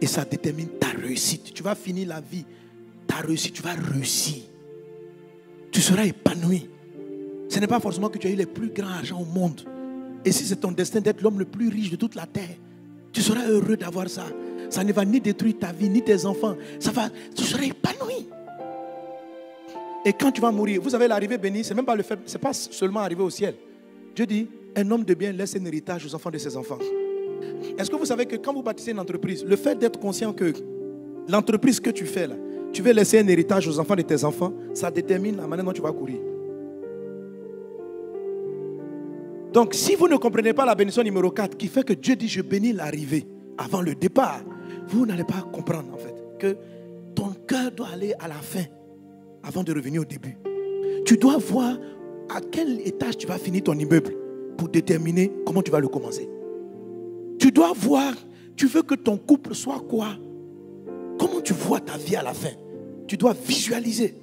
Et ça détermine ta réussite. Tu vas finir la vie, ta réussite, tu vas réussir. Tu seras épanoui. Ce n'est pas forcément que tu as eu les plus grands argent au monde. Et si c'est ton destin d'être l'homme le plus riche de toute la terre, tu seras heureux d'avoir ça. Ça ne va ni détruire ta vie, ni tes enfants. Tu seras épanoui. Et quand tu vas mourir, vous avez l'arrivée bénie, c'est même pas le fait, c'est pas seulement arriver au ciel. Dieu dit, un homme de bien laisse un héritage aux enfants de ses enfants. Est-ce que vous savez que quand vous bâtissez une entreprise, le fait d'être conscient que l'entreprise que tu fais là, tu veux laisser un héritage aux enfants de tes enfants, ça détermine la manière dont tu vas courir. Donc, si vous ne comprenez pas la bénédiction numéro 4, qui fait que Dieu dit, je bénis l'arrivée avant le départ, vous n'allez pas comprendre en fait que ton cœur doit aller à la fin avant de revenir au début. Tu dois voir à quel étage tu vas finir ton immeuble pour déterminer comment tu vas le commencer. Tu dois voir, tu veux que ton couple soit quoi? Comment tu vois ta vie à la fin? Tu dois visualiser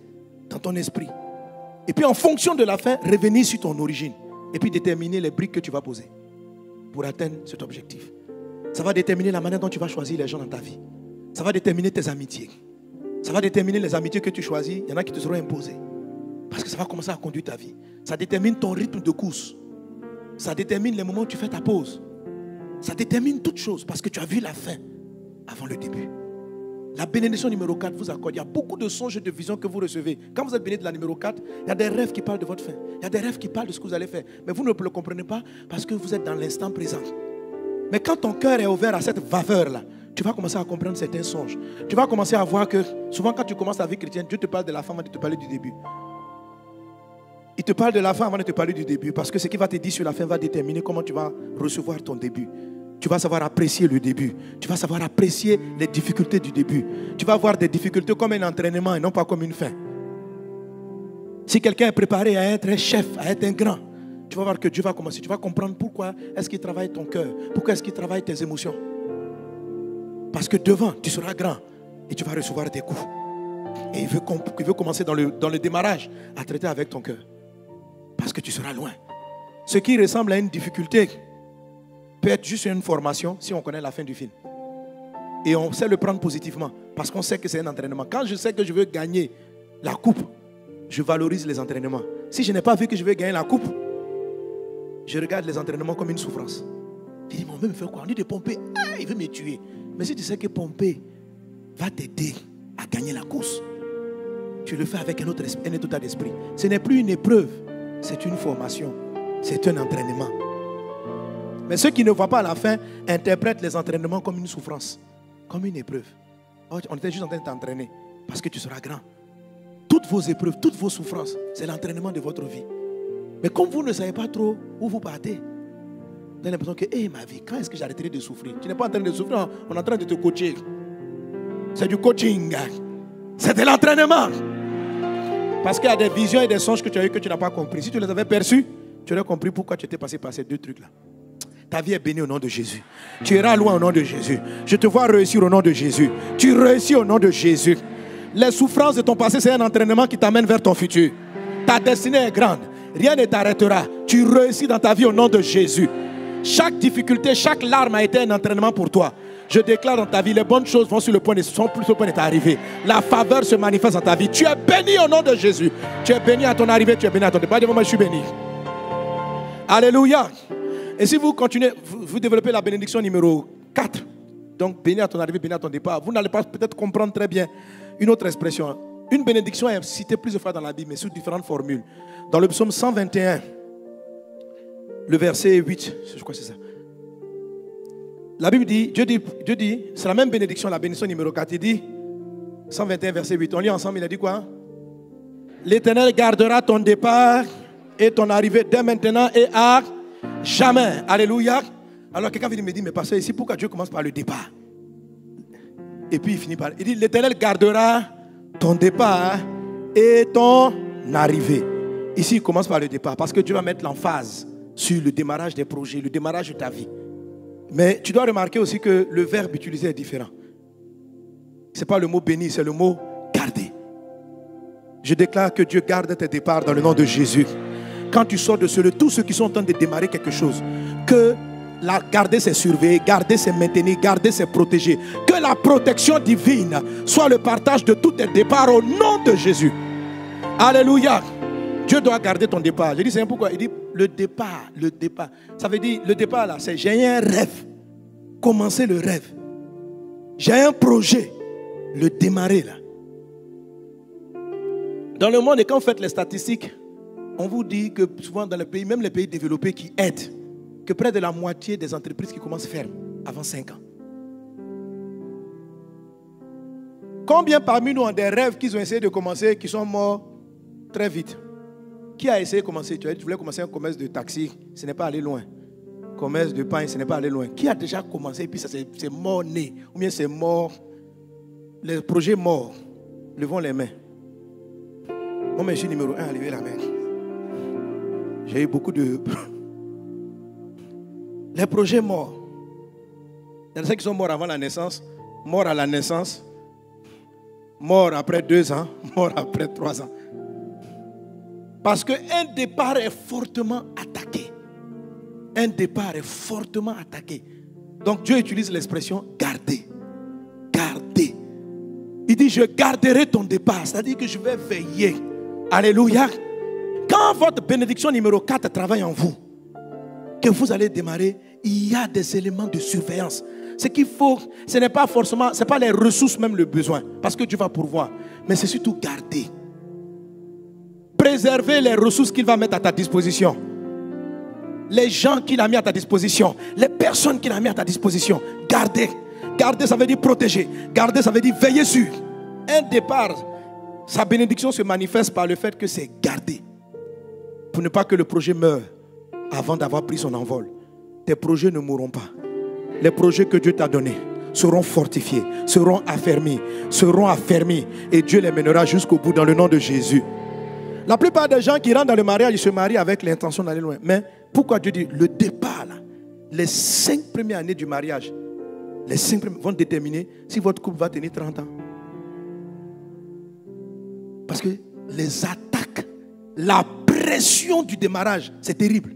dans ton esprit. Et puis en fonction de la fin, revenir sur ton origine. Et puis déterminer les briques que tu vas poser pour atteindre cet objectif. Ça va déterminer la manière dont tu vas choisir les gens dans ta vie. Ça va déterminer tes amitiés. Ça va déterminer les amitiés que tu choisis. Il y en a qui te seront imposées. Parce que ça va commencer à conduire ta vie. Ça détermine ton rythme de course. Ça détermine les moments où tu fais ta pause. Ça détermine toutes choses parce que tu as vu la fin avant le début. La bénédiction numéro 4 vous accorde. Il y a beaucoup de songes et de visions que vous recevez. Quand vous êtes béni de la numéro 4, il y a des rêves qui parlent de votre fin. Il y a des rêves qui parlent de ce que vous allez faire. Mais vous ne le comprenez pas parce que vous êtes dans l'instant présent. Mais quand ton cœur est ouvert à cette vapeur-là, tu vas commencer à comprendre certains songes. Tu vas commencer à voir que souvent quand tu commences la vie chrétienne, Dieu te parle de la fin avant de te parler du début. Il te parle de la fin avant de te parler du début. Parce que ce qu'il va te dire sur la fin va déterminer comment tu vas recevoir ton début. Tu vas savoir apprécier le début. Tu vas savoir apprécier les difficultés du début. Tu vas voir des difficultés comme un entraînement et non pas comme une fin. Si quelqu'un est préparé à être un chef, à être un grand, tu vas voir que Dieu va commencer. Tu vas comprendre pourquoi est-ce qu'il travaille ton cœur. Pourquoi est-ce qu'il travaille tes émotions. Parce que devant, tu seras grand et tu vas recevoir des coups. Et il veut commencer dans le démarrage à traiter avec ton cœur. Parce que tu seras loin. Ce qui ressemble à une difficulté peut être juste une formation si on connaît la fin du film. Et on sait le prendre positivement parce qu'on sait que c'est un entraînement. Quand je sais que je veux gagner la coupe, je valorise les entraînements. Si je n'ai pas vu que je veux gagner la coupe, je regarde les entraînements comme une souffrance. Je dis, mais on veut me faire quoi? On dit de pomper, il veut me tuer. Mais si tu sais que pomper va t'aider à gagner la course, tu le fais avec un autre état d'esprit. Ce n'est plus une épreuve, c'est une formation, c'est un entraînement. Mais ceux qui ne voient pas à la fin interprètent les entraînements comme une souffrance, comme une épreuve. On était juste en train de t'entraîner parce que tu seras grand. Toutes vos épreuves, toutes vos souffrances, c'est l'entraînement de votre vie. Mais comme vous ne savez pas trop où vous partez, vous avez l'impression que, ma vie, quand est-ce que j'arrêterai de souffrir? Tu n'es pas en train de souffrir, on est en train de te coacher. C'est du coaching. C'est de l'entraînement. Parce qu'il y a des visions et des songes que tu as eu que tu n'as pas compris. Si tu les avais perçus, tu aurais compris pourquoi tu étais passé par ces deux trucs-là. Ta vie est bénie au nom de Jésus. Tu iras loin au nom de Jésus. Je te vois réussir au nom de Jésus. Tu réussis au nom de Jésus. Les souffrances de ton passé, c'est un entraînement qui t'amène vers ton futur. Ta destinée est grande. Rien ne t'arrêtera. Tu réussis dans ta vie au nom de Jésus. Chaque difficulté, chaque larme a été un entraînement pour toi. Je déclare dans ta vie, les bonnes choses sont plus sur le point de t'arriver. La faveur se manifeste dans ta vie. Tu es béni au nom de Jésus. Tu es béni à ton arrivée, tu es béni à ton départ. Dis-moi, je suis béni. Alléluia. Et si vous continuez, vous développez la bénédiction numéro 4, donc béni à ton arrivée, béni à ton départ, vous n'allez pas peut-être comprendre très bien une autre expression. Une bénédiction est citée plusieurs fois dans la Bible, mais sous différentes formules. Dans le psaume 121, le verset 8, je crois que c'est ça. La Bible dit, Dieu dit, c'est la même bénédiction, la bénédiction numéro 4. Il dit, 121, verset 8. On lit ensemble, il a dit quoi? L'Éternel gardera ton départ et ton arrivée dès maintenant et à jamais. Alléluia. Alors quelqu'un vient me dire, mais pasteur, ici, pourquoi Dieu commence par le départ? Et puis il finit par... Il dit, l'Éternel gardera ton départ et ton arrivée. Ici, il commence par le départ. Parce que Dieu va mettre l'emphase sur le démarrage des projets, le démarrage de ta vie. Mais tu dois remarquer aussi que le verbe utilisé est différent. Ce n'est pas le mot béni, c'est le mot garder. Je déclare que Dieu garde tes départs dans le nom de Jésus. Quand tu sors de ce lieu, tous ceux qui sont en train de démarrer quelque chose, que garder c'est surveiller, garder c'est maintenir, garder c'est protéger. Que la protection divine soit le partage de tous tes départs au nom de Jésus. Alléluia. Dieu doit garder ton départ. Je dis, c'est pourquoi? Il dit, le départ. Ça veut dire, le départ là, c'est j'ai un rêve. Commencer le rêve. J'ai un projet. Le démarrer là. Dans le monde, et quand vous faites les statistiques, on vous dit que souvent dans les pays, même les pays développés qui aident, que près de la moitié des entreprises qui commencent ferment avant 5 ans. Combien parmi nous ont des rêves qu'ils ont essayé de commencer, qui sont morts très vite? Qui a essayé de commencer? Tu voulais commencer un commerce de taxi, ce n'est pas allé loin. Commerce de pain, ce n'est pas allé loin. Qui a déjà commencé et puis ça c'est mort né? Ou bien c'est mort? Les projets morts, levons les mains. Moi, je suis numéro 1 à lever la main. J'ai eu beaucoup de... Les projets morts. Il y en a ceux qui sont morts avant la naissance, morts à la naissance, morts après 2 ans, morts après 3 ans. Parce qu'un départ est fortement attaqué. Un départ est fortement attaqué. Donc Dieu utilise l'expression garder. Garder. Il dit, je garderai ton départ. C'est-à-dire que je vais veiller. Alléluia. Quand votre bénédiction numéro 4 travaille en vous, que vous allez démarrer, il y a des éléments de surveillance. Ce qu'il faut, ce n'est pas forcément, ce n'est pas les ressources même le besoin, parce que Dieu va pourvoir. Mais c'est surtout garder. Préserver les ressources qu'il va mettre à ta disposition. Les gens qu'il a mis à ta disposition. Les personnes qu'il a mis à ta disposition. Garder. Garder, ça veut dire protéger. Garder, ça veut dire veiller sur. Un départ, sa bénédiction se manifeste par le fait que c'est gardé. Pour ne pas que le projet meure avant d'avoir pris son envol. Tes projets ne mourront pas. Les projets que Dieu t'a donnés seront fortifiés, seront affermis, et Dieu les mènera jusqu'au bout dans le nom de Jésus. La plupart des gens qui rentrent dans le mariage, ils se marient avec l'intention d'aller loin. Mais pourquoi Dieu dit le départ là, les 5 premières années du mariage, les 5 vont déterminer si votre couple va tenir 30 ans. Parce que les attaques, la pression du démarrage, c'est terrible.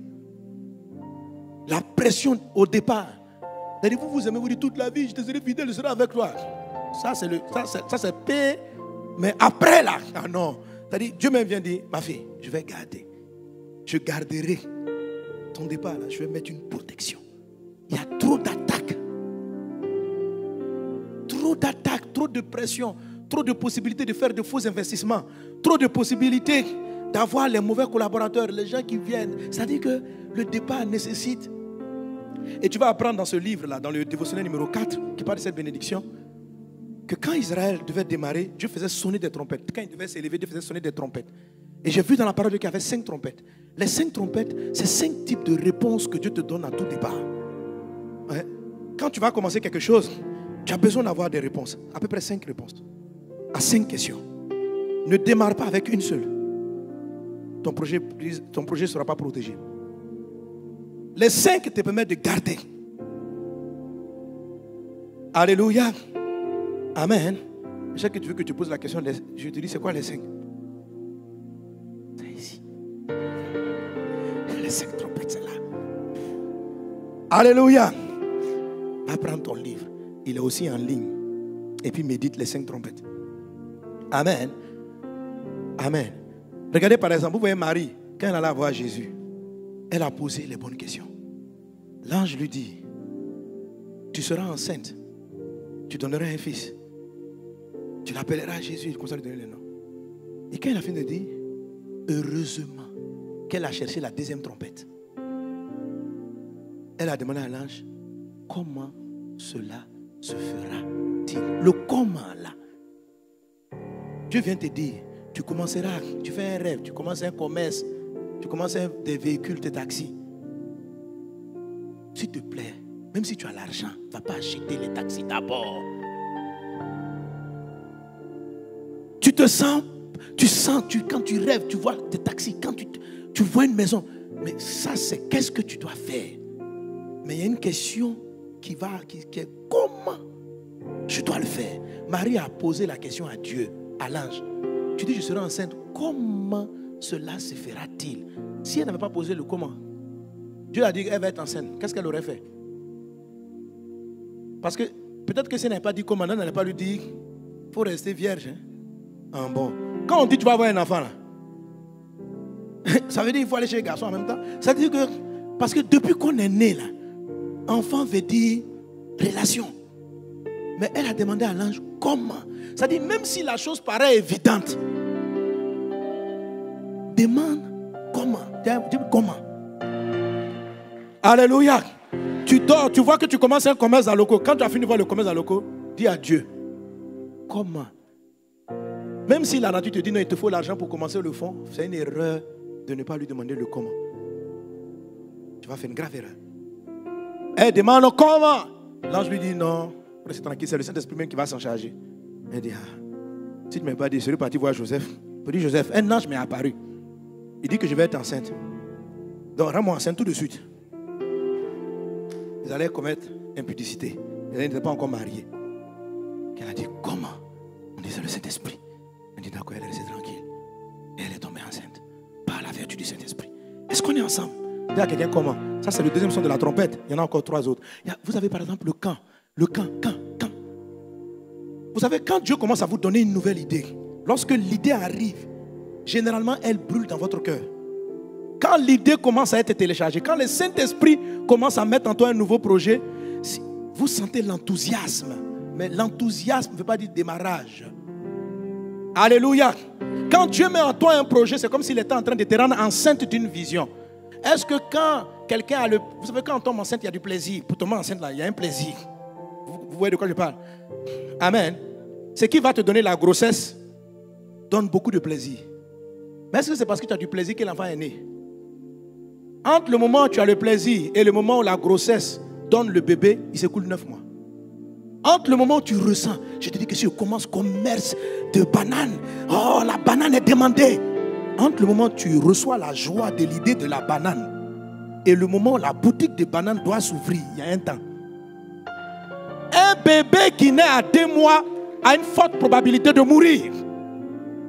La pression au départ. C'est-à-dire, vous aimez, vous dites toute la vie, je te serai fidèle, je serai avec toi. Ça, c'est paix. Mais après là, ah non. C'est-à-dire, Dieu même vient dire, ma fille, je vais garder. Je garderai ton départ là. Je vais mettre une protection. Il y a trop d'attaques. Trop d'attaques, trop de pression, trop de possibilités de faire de faux investissements, trop de possibilités d'avoir les mauvais collaborateurs, les gens qui viennent. C'est-à-dire que le départ nécessite. Et tu vas apprendre dans ce livre-là, dans le dévotionnel numéro 4, qui parle de cette bénédiction, que quand Israël devait démarrer, Dieu faisait sonner des trompettes. Quand il devait s'élever, Dieu faisait sonner des trompettes. Et j'ai vu dans la parole de Dieu qu'il y avait 5 trompettes. Les 5 trompettes, c'est 5 types de réponses que Dieu te donne à tout départ. Ouais. Quand tu vas commencer quelque chose, tu as besoin d'avoir des réponses. À peu près 5 réponses. À 5 questions. Ne démarre pas avec une seule. Ton projet ne sera pas protégé. Les 5 te permettent de garder. Alléluia. Amen. Je sais que tu veux que tu poses la question. Je te dis, c'est quoi les 5? C'est ici. Les 5 trompettes, c'est là. Alléluia. Va prendre ton livre. Il est aussi en ligne. Et puis médite les 5 trompettes. Amen. Amen. Regardez par exemple, vous voyez Marie, quand elle allait voir Jésus, elle a posé les bonnes questions. L'ange lui dit, tu seras enceinte, tu donneras un fils, tu l'appelleras Jésus, il commence à lui donner le nom. Et quand elle a fini de dire, heureusement qu'elle a cherché la 2e trompette, elle a demandé à l'ange, comment cela se fera-t-il? Le comment là. Dieu vient te dire, tu commenceras, tu fais un rêve, tu commences un commerce, tu commences des véhicules, des taxis. S'il te plaît, même si tu as l'argent, ne va pas acheter les taxis d'abord. Tu te sens tu sens, quand tu rêves, tu vois des taxis, quand tu vois une maison. Mais ça, c'est qu'est-ce que tu dois faire. Mais il y a une question qui est comment je dois le faire. Marie a posé la question à Dieu, à l'ange. Tu dis, je serai enceinte. Comment cela se fera-t-il? Si elle n'avait pas posé le comment, Dieu a dit qu'elle va être enceinte. Qu'est-ce qu'elle aurait fait? Parce que peut-être que si elle n'avait pas dit comment, elle n'allait pas lui dire, il faut rester vierge. Hein? Ah, bon. Quand on dit tu vas avoir un enfant là, ça veut dire qu'il faut aller chez les garçons en même temps. Ça veut dire que, parce que depuis qu'on est né là, enfant veut dire relation. Mais elle a demandé à l'ange comment. Ça dit même si la chose paraît évidente, demande comment. Dis comment. Alléluia. Tu dors, tu vois que tu commences un commerce à loco. Quand tu as fini de voir le commerce à loco, dis à Dieu comment. Même si la nature te dit non, il te faut l'argent pour commencer le fond, c'est une erreur de ne pas lui demander le comment. Tu vas faire une grave erreur. Elle demande comment. L'ange lui dit non, reste tranquille, c'est le Saint-Esprit même qui va s'en charger. Elle dit si tu ne m'as pas dit, je serais parti voir Joseph. Je dis Joseph, un ange m'est apparu. Il dit que je vais être enceinte. Donc rends-moi enceinte tout de suite. Ils allaient commettre impudicité. Ils n'étaient pas encore mariés. Elle a dit comment? On dit c'est le Saint-Esprit. On dit d'accord, elle est restée tranquille. Et elle est tombée enceinte. Par la vertu du Saint-Esprit. Est-ce qu'on est ensemble? Dis à quelqu'un comment? Ça c'est le deuxième son de la trompette. Il y en a encore 3 autres. Vous avez par exemple le quand. Le quand. Vous savez, quand Dieu commence à vous donner une nouvelle idée, lorsque l'idée arrive, généralement elle brûle dans votre cœur. Quand l'idée commence à être téléchargée, quand le Saint-Esprit commence à mettre en toi un nouveau projet, vous sentez l'enthousiasme. Mais l'enthousiasme ne veut pas dire démarrage. Alléluia. Quand Dieu met en toi un projet, c'est comme s'il était en train de te rendre enceinte d'une vision. Est-ce que quand quelqu'un a le... Vous savez, quand on tombe enceinte, il y a du plaisir. Pour tomber enceinte, là, il y a un plaisir. Vous voyez de quoi je parle? Amen. Ce qui va te donner la grossesse donne beaucoup de plaisir. Mais est-ce que c'est parce que tu as du plaisir que l'enfant est né? Entre le moment où tu as le plaisir et le moment où la grossesse donne le bébé, il s'écoule 9 mois. Entre le moment où tu ressens, je te dis que si je commence commerce de bananes, oh la banane est demandée. Entre le moment où tu reçois la joie de l'idée de la banane et le moment où la boutique de bananes doit s'ouvrir, il y a un temps. Un bébé qui naît à 2 mois a une forte probabilité de mourir.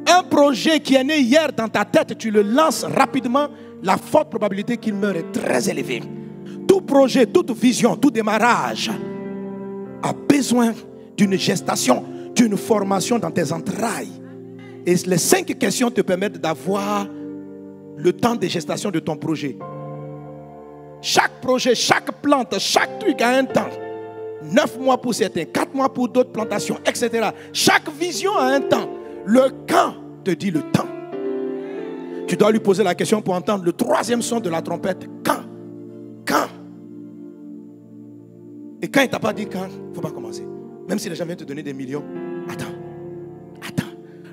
Un projet qui est né hier dans ta tête, tu le lances rapidement, la forte probabilité qu'il meure est très élevée. Tout projet, toute vision, tout démarrage a besoin d'une gestation, d'une formation dans tes entrailles. Et les 5 questions te permettent d'avoir le temps de gestation de ton projet. Chaque projet, chaque plante, chaque truc a un temps. 9 mois pour certains, 4 mois pour d'autres plantations, etc. Chaque vision a un temps. Le quand te dit le temps. Tu dois lui poser la question pour entendre le 3e son de la trompette. Quand? Quand? Et quand il ne t'a pas dit quand, il ne faut pas commencer. Même si les gens viennent te donner des millions, attends.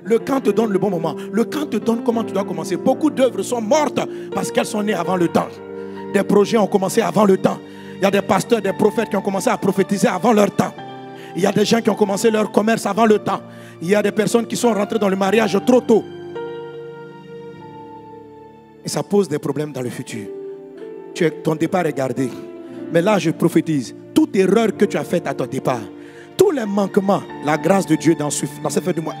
Le quand te donne le bon moment. Le quand te donne comment tu dois commencer. Beaucoup d'œuvres sont mortes parce qu'elles sont nées avant le temps. Des projets ont commencé avant le temps. Il y a des pasteurs, des prophètes qui ont commencé à prophétiser avant leur temps. Il y a des gens qui ont commencé leur commerce avant le temps. Il y a des personnes qui sont rentrées dans le mariage trop tôt. Et ça pose des problèmes dans le futur. Ton départ est gardé. Mais là, je prophétise. Toute erreur que tu as faite à ton départ, tous les manquements, la grâce de Dieu dans cette fin de mois,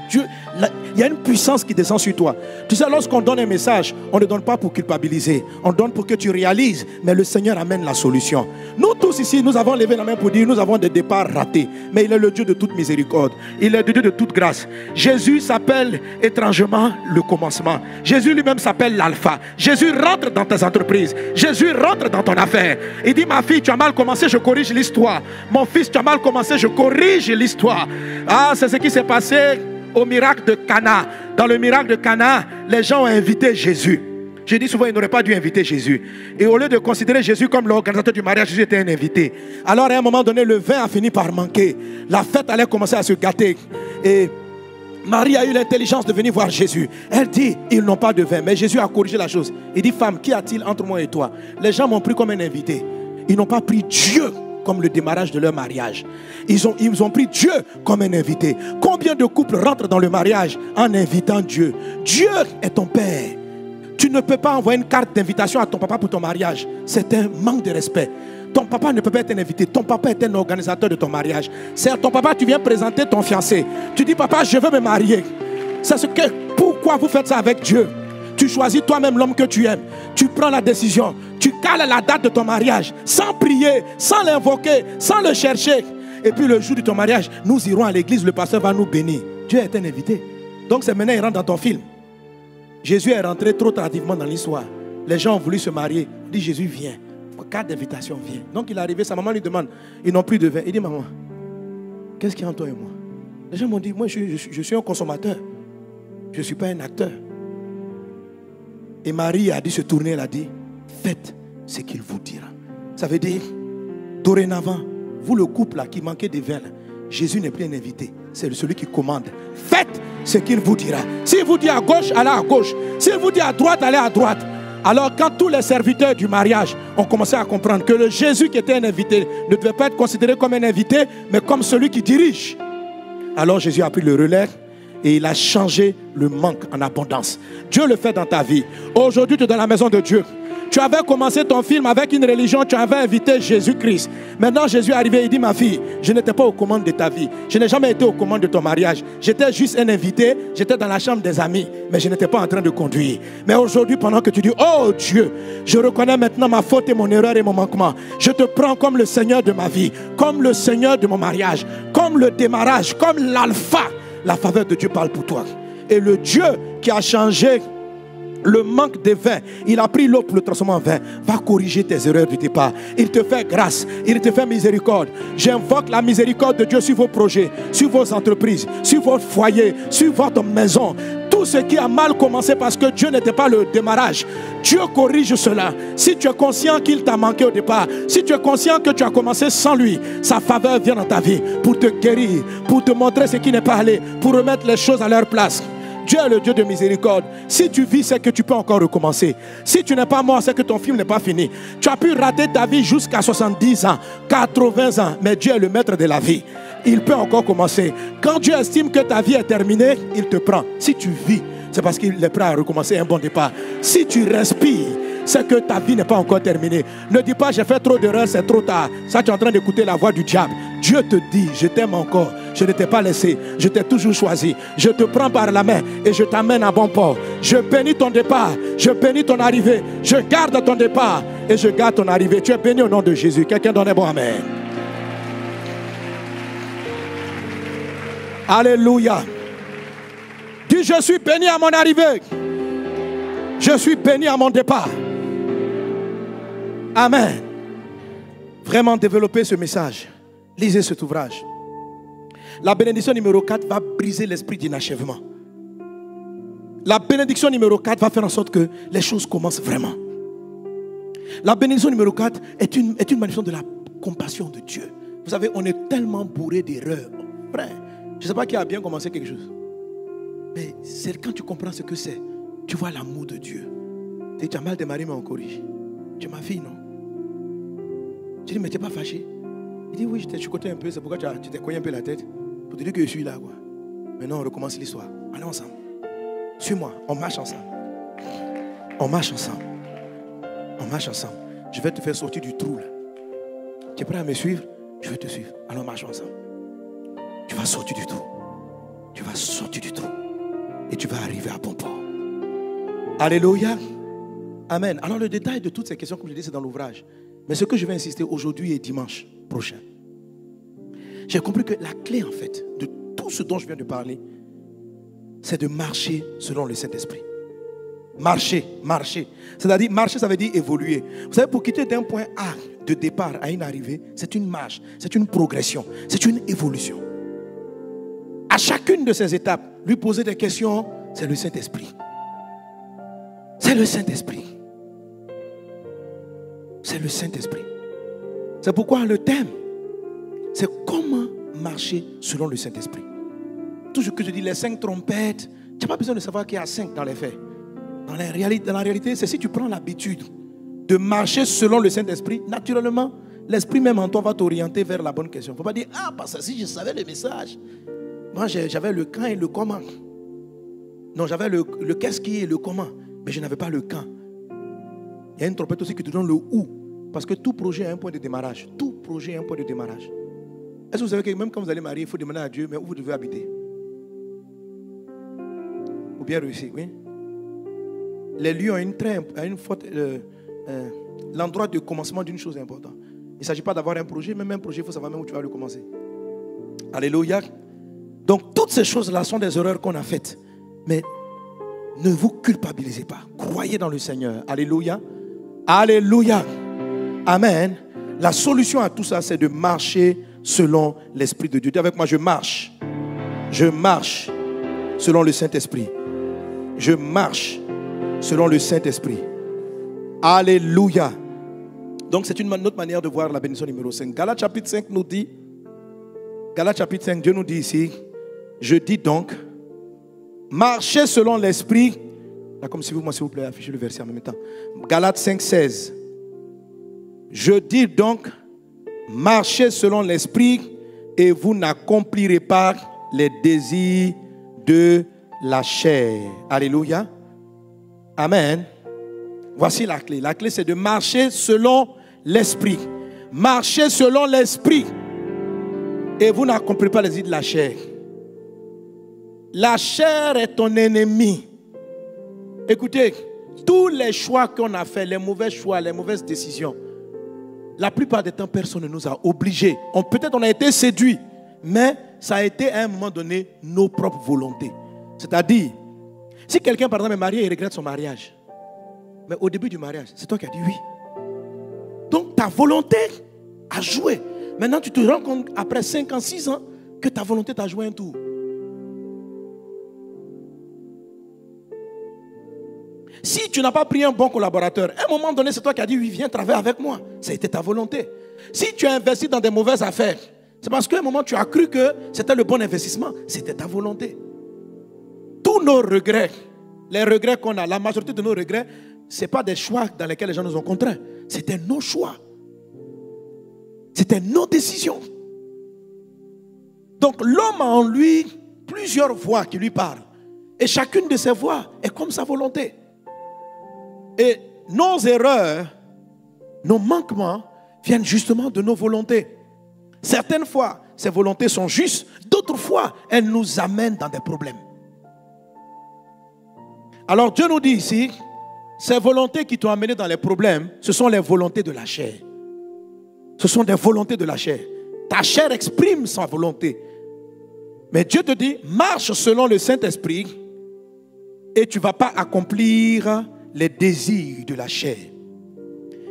il y a une puissance qui descend sur toi. Tu sais, lorsqu'on donne un message, on ne donne pas pour culpabiliser. On donne pour que tu réalises. Mais le Seigneur amène la solution. Nous tous ici, nous avons levé la main pour dire, nous avons des départs ratés. Mais il est le Dieu de toute miséricorde. Il est le Dieu de toute grâce. Jésus s'appelle étrangement le commencement. Jésus lui-même s'appelle l'alpha. Jésus rentre dans tes entreprises. Jésus rentre dans ton affaire. Il dit, ma fille, tu as mal commencé, je corrige l'histoire. Mon fils, tu as mal commencé, je corrige l'histoire. Ah, c'est ce qui s'est passé au miracle de Cana. Dans le miracle de Cana, les gens ont invité Jésus. Je dis souvent, ils n'auraient pas dû inviter Jésus. Et au lieu de considérer Jésus comme l'organisateur du mariage, Jésus était un invité. Alors à un moment donné, le vin a fini par manquer. La fête allait commencer à se gâter. Et Marie a eu l'intelligence de venir voir Jésus. Elle dit, ils n'ont pas de vin. Mais Jésus a corrigé la chose. Il dit, femme, qu'y a-t-il entre moi et toi? Les gens m'ont pris comme un invité. Ils n'ont pas pris Dieu comme le démarrage de leur mariage. Ils ont pris Dieu comme un invité. Combien de couples rentrent dans le mariage en invitant Dieu? Dieu est ton Père. Tu ne peux pas envoyer une carte d'invitation à ton papa pour ton mariage. C'est un manque de respect. Ton papa ne peut pas être un invité. Ton papa est un organisateur de ton mariage. C'est à ton papa, tu viens présenter ton fiancé. Tu dis, papa, je veux me marier. Pourquoi vous faites ça avec Dieu? Tu choisis toi-même l'homme que tu aimes. Tu prends la décision. Tu cales la date de ton mariage sans prier, sans l'invoquer, sans le chercher. Et puis le jour de ton mariage, nous irons à l'église, le pasteur va nous bénir. Dieu est un invité. Donc c'est maintenant, il rentre dans ton film. Jésus est rentré trop tardivement dans l'histoire. Les gens ont voulu se marier. Il dit, Jésus, viens. Carte d'invitation, viens. Donc il est arrivé, sa maman lui demande, ils n'ont plus de vin. Il dit, maman, qu'est-ce qu'il y a entre toi et moi? Les gens m'ont dit, moi je suis un consommateur. Je ne suis pas un acteur. Et Marie a dit se tourner, elle a dit, faites ce qu'il vous dira. Ça veut dire, dorénavant, vous le couple là qui manquait de vin, là, Jésus n'est plus un invité, c'est celui qui commande. Faites ce qu'il vous dira. S'il vous dit à gauche, allez à gauche. S'il vous dit à droite, allez à droite. Alors quand tous les serviteurs du mariage ont commencé à comprendre que le Jésus qui était un invité ne devait pas être considéré comme un invité, mais comme celui qui dirige, alors Jésus a pris le relais et il a changé le manque en abondance. Dieu le fait dans ta vie. Aujourd'hui, tu es dans la maison de Dieu. Tu avais commencé ton film avec une religion, tu avais invité Jésus-Christ. Maintenant, Jésus est arrivé, il dit, ma fille, je n'étais pas aux commandes de ta vie. Je n'ai jamais été aux commandes de ton mariage. J'étais juste un invité, j'étais dans la chambre des amis, mais je n'étais pas en train de conduire. Mais aujourd'hui, pendant que tu dis, oh Dieu, je reconnais maintenant ma faute et mon erreur et mon manquement. Je te prends comme le Seigneur de ma vie, comme le Seigneur de mon mariage, comme le démarrage, comme l'alpha. La faveur de Dieu parle pour toi. Et le Dieu qui a changé le manque de vin, il a pris l'eau pour le transformer en vin, va corriger tes erreurs du départ. Il te fait grâce, il te fait miséricorde. J'invoque la miséricorde de Dieu sur vos projets, sur vos entreprises, sur votre foyer, sur votre maison. Tout ce qui a mal commencé parce que Dieu n'était pas le démarrage, Dieu corrige cela. Si tu es conscient qu'il t'a manqué au départ, si tu es conscient que tu as commencé sans lui, sa faveur vient dans ta vie pour te guérir, pour te montrer ce qui n'est pas allé, pour remettre les choses à leur place. Dieu est le Dieu de miséricorde. Si tu vis, c'est que tu peux encore recommencer. Si tu n'es pas mort, c'est que ton film n'est pas fini. Tu as pu rater ta vie jusqu'à 70 ans, 80 ans, mais Dieu est le maître de la vie. Il peut encore commencer. Quand Dieu estime que ta vie est terminée, il te prend. Si tu vis, c'est parce qu'il est prêt à recommencer un bon départ. Si tu respires, c'est que ta vie n'est pas encore terminée. Ne dis pas, j'ai fait trop d'erreurs, c'est trop tard. Ça, tu es en train d'écouter la voix du diable. Dieu te dit, je t'aime encore. Je ne t'ai pas laissé. Je t'ai toujours choisi. Je te prends par la main et je t'amène à bon port. Je bénis ton départ. Je bénis ton arrivée. Je garde ton départ et je garde ton arrivée. Tu es béni au nom de Jésus. Quelqu'un donne un bon amen. Alléluia. Dis, je suis béni à mon arrivée. Je suis béni à mon départ. Amen. Vraiment développer ce message. Lisez cet ouvrage. La bénédiction numéro 4 va briser l'esprit d'inachèvement. La bénédiction numéro 4 va faire en sorte que les choses commencent vraiment. La bénédiction numéro 4 est une manifestation de la compassion de Dieu. Vous savez, on est tellement bourré d'erreurs. Frère, je ne sais pas qui a bien commencé quelque chose. Mais c'est quand tu comprends ce que c'est, tu vois l'amour de Dieu. Tu as mal démarré, mais on corrige. Tu es ma fille, non? Tu dis, mais tu n'es pas fâché? Il dit, oui, je t'ai chicoté un peu, c'est pourquoi tu t'es cogné un peu la tête. Pour te dire que je suis là, quoi. Maintenant, on recommence l'histoire. Allons ensemble. Suis-moi, on marche ensemble. On marche ensemble. On marche ensemble. Je vais te faire sortir du trou, là. Tu es prêt à me suivre? Je vais te suivre. Allons, marchons ensemble. Tu vas sortir du trou. Tu vas sortir du trou. Et tu vas arriver à bon port. Alléluia. Amen. Alors, le détail de toutes ces questions, comme je dis, c'est dans l'ouvrage. Mais ce que je vais insister aujourd'hui et dimanche prochain, j'ai compris que la clé, en fait, de tout ce dont je viens de parler, c'est de marcher selon le Saint-Esprit. Marcher, marcher. C'est-à-dire, marcher, ça veut dire évoluer. Vous savez, pour quitter d'un point A de départ à une arrivée, c'est une marche, c'est une progression, c'est une évolution. À chacune de ces étapes, lui poser des questions, c'est le Saint-Esprit. C'est le Saint-Esprit. C'est le Saint-Esprit. C'est pourquoi le thème, c'est comment marcher selon le Saint-Esprit. Tout ce que je dis, les 5 trompettes, tu n'as pas besoin de savoir qu'il y a 5 dans les faits. Dans la réalité, c'est si tu prends l'habitude de marcher selon le Saint-Esprit, naturellement, l'esprit même en toi va t'orienter vers la bonne question. Il ne faut pas dire, ah, parce que si je savais le message, moi j'avais le quand et le comment. Non, j'avais le qu'est-ce qui est le comment, mais je n'avais pas le quand. Il y a une trompette aussi qui te donne le où. Parce que tout projet a un point de démarrage. Tout projet a un point de démarrage. Est-ce que vous savez que même quand vous allez marier, il faut demander à Dieu, mais où vous devez habiter? Pour bien réussir, oui. Les lieux ont une faute. L'endroit de commencement d'une chose est important. Il ne s'agit pas d'avoir un projet, même un projet, il faut savoir même où tu vas le commencer. Alléluia. Donc, toutes ces choses-là sont des erreurs qu'on a faites. Mais ne vous culpabilisez pas. Croyez dans le Seigneur. Alléluia. Alléluia. Amen. La solution à tout ça, c'est de marcher selon l'Esprit de Dieu. Dis avec moi, je marche. Je marche selon le Saint-Esprit. Je marche selon le Saint-Esprit. Alléluia. Donc c'est une autre manière de voir la bénédiction numéro 5. Galates chapitre 5 nous dit, Galates chapitre 5, Dieu nous dit ici, je dis donc, marchez selon l'Esprit. Là, comme si vous, moi, s'il vous plaît, affichez le verset en même temps. Galates 5, 16. Je dis donc, marchez selon l'Esprit et vous n'accomplirez pas les désirs de la chair. Alléluia. Amen. Voici la clé. La clé, c'est de marcher selon l'Esprit. Marchez selon l'Esprit et vous n'accomplirez pas les désirs de la chair. La chair est ton ennemi. Écoutez, tous les choix qu'on a fait, les mauvais choix, les mauvaises décisions, la plupart du temps, personne ne nous a obligés. Peut-être on a été séduits, mais ça a été à un moment donné nos propres volontés. C'est-à-dire, si quelqu'un par exemple est marié et regrette son mariage, mais au début du mariage, c'est toi qui as dit oui. Donc ta volonté a joué. Maintenant tu te rends compte après 5 ans, 6 ans que ta volonté t'a joué un tour. Si tu n'as pas pris un bon collaborateur, à un moment donné, c'est toi qui as dit oui, viens travailler avec moi. Ça a été ta volonté. Si tu as investi dans des mauvaises affaires, c'est parce qu'à un moment tu as cru que c'était le bon investissement. C'était ta volonté. Tous nos regrets, les regrets qu'on a, la majorité de nos regrets, ce n'est pas des choix dans lesquels les gens nous ont contraints. C'était nos choix. C'était nos décisions. Donc l'homme a en lui plusieurs voix qui lui parlent. Et chacune de ces voix est comme sa volonté. Et nos erreurs, nos manquements viennent justement de nos volontés. Certaines fois, ces volontés sont justes. D'autres fois, elles nous amènent dans des problèmes. Alors Dieu nous dit ici, ces volontés qui t'ont amené dans les problèmes, ce sont les volontés de la chair. Ce sont des volontés de la chair. Ta chair exprime sa volonté. Mais Dieu te dit, marche selon le Saint-Esprit et tu ne vas pas accomplir les désirs de la chair.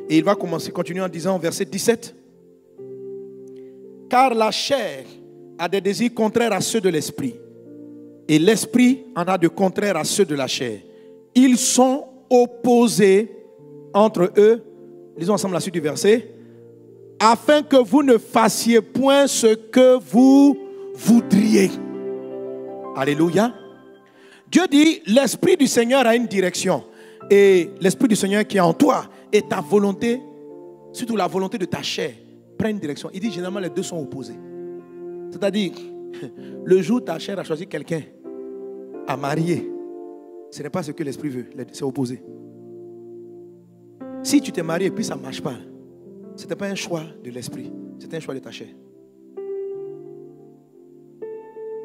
Et il va continuer en disant, verset 17. Car la chair a des désirs contraires à ceux de l'esprit. Et l'esprit en a de contraires à ceux de la chair. Ils sont opposés entre eux. Lisons ensemble la suite du verset. Afin que vous ne fassiez point ce que vous voudriez. Alléluia. Dieu dit, l'Esprit du Seigneur a une direction. Et l'Esprit du Seigneur qui est en toi et ta volonté, surtout la volonté de ta chair, prend une direction. Il dit généralement les deux sont opposés. C'est-à-dire, le jour où ta chair a choisi quelqu'un à marier, ce n'est pas ce que l'Esprit veut, c'est opposé. Si tu t'es marié et puis ça ne marche pas, ce n'était pas un choix de l'Esprit, c'était un choix de ta chair.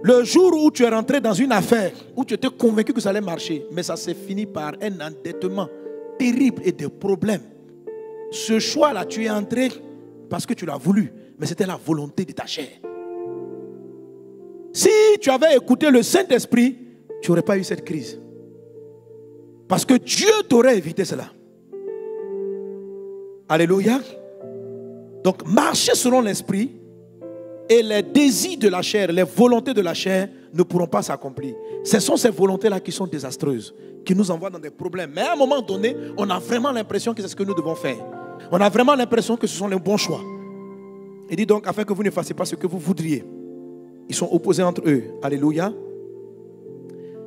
Le jour où tu es rentré dans une affaire, où tu étais convaincu que ça allait marcher, mais ça s'est fini par un endettement terrible et des problèmes. Ce choix-là, tu es entré parce que tu l'as voulu, mais c'était la volonté de ta chair. Si tu avais écouté le Saint-Esprit, tu n'aurais pas eu cette crise. Parce que Dieu t'aurait évité cela. Alléluia. Donc, marcher selon l'Esprit et les désirs de la chair, les volontés de la chair ne pourront pas s'accomplir. Ce sont ces volontés-là qui sont désastreuses, qui nous envoient dans des problèmes. Mais à un moment donné, on a vraiment l'impression que c'est ce que nous devons faire. On a vraiment l'impression que ce sont les bons choix. Il dit donc, afin que vous ne fassiez pas ce que vous voudriez. Ils sont opposés entre eux. Alléluia.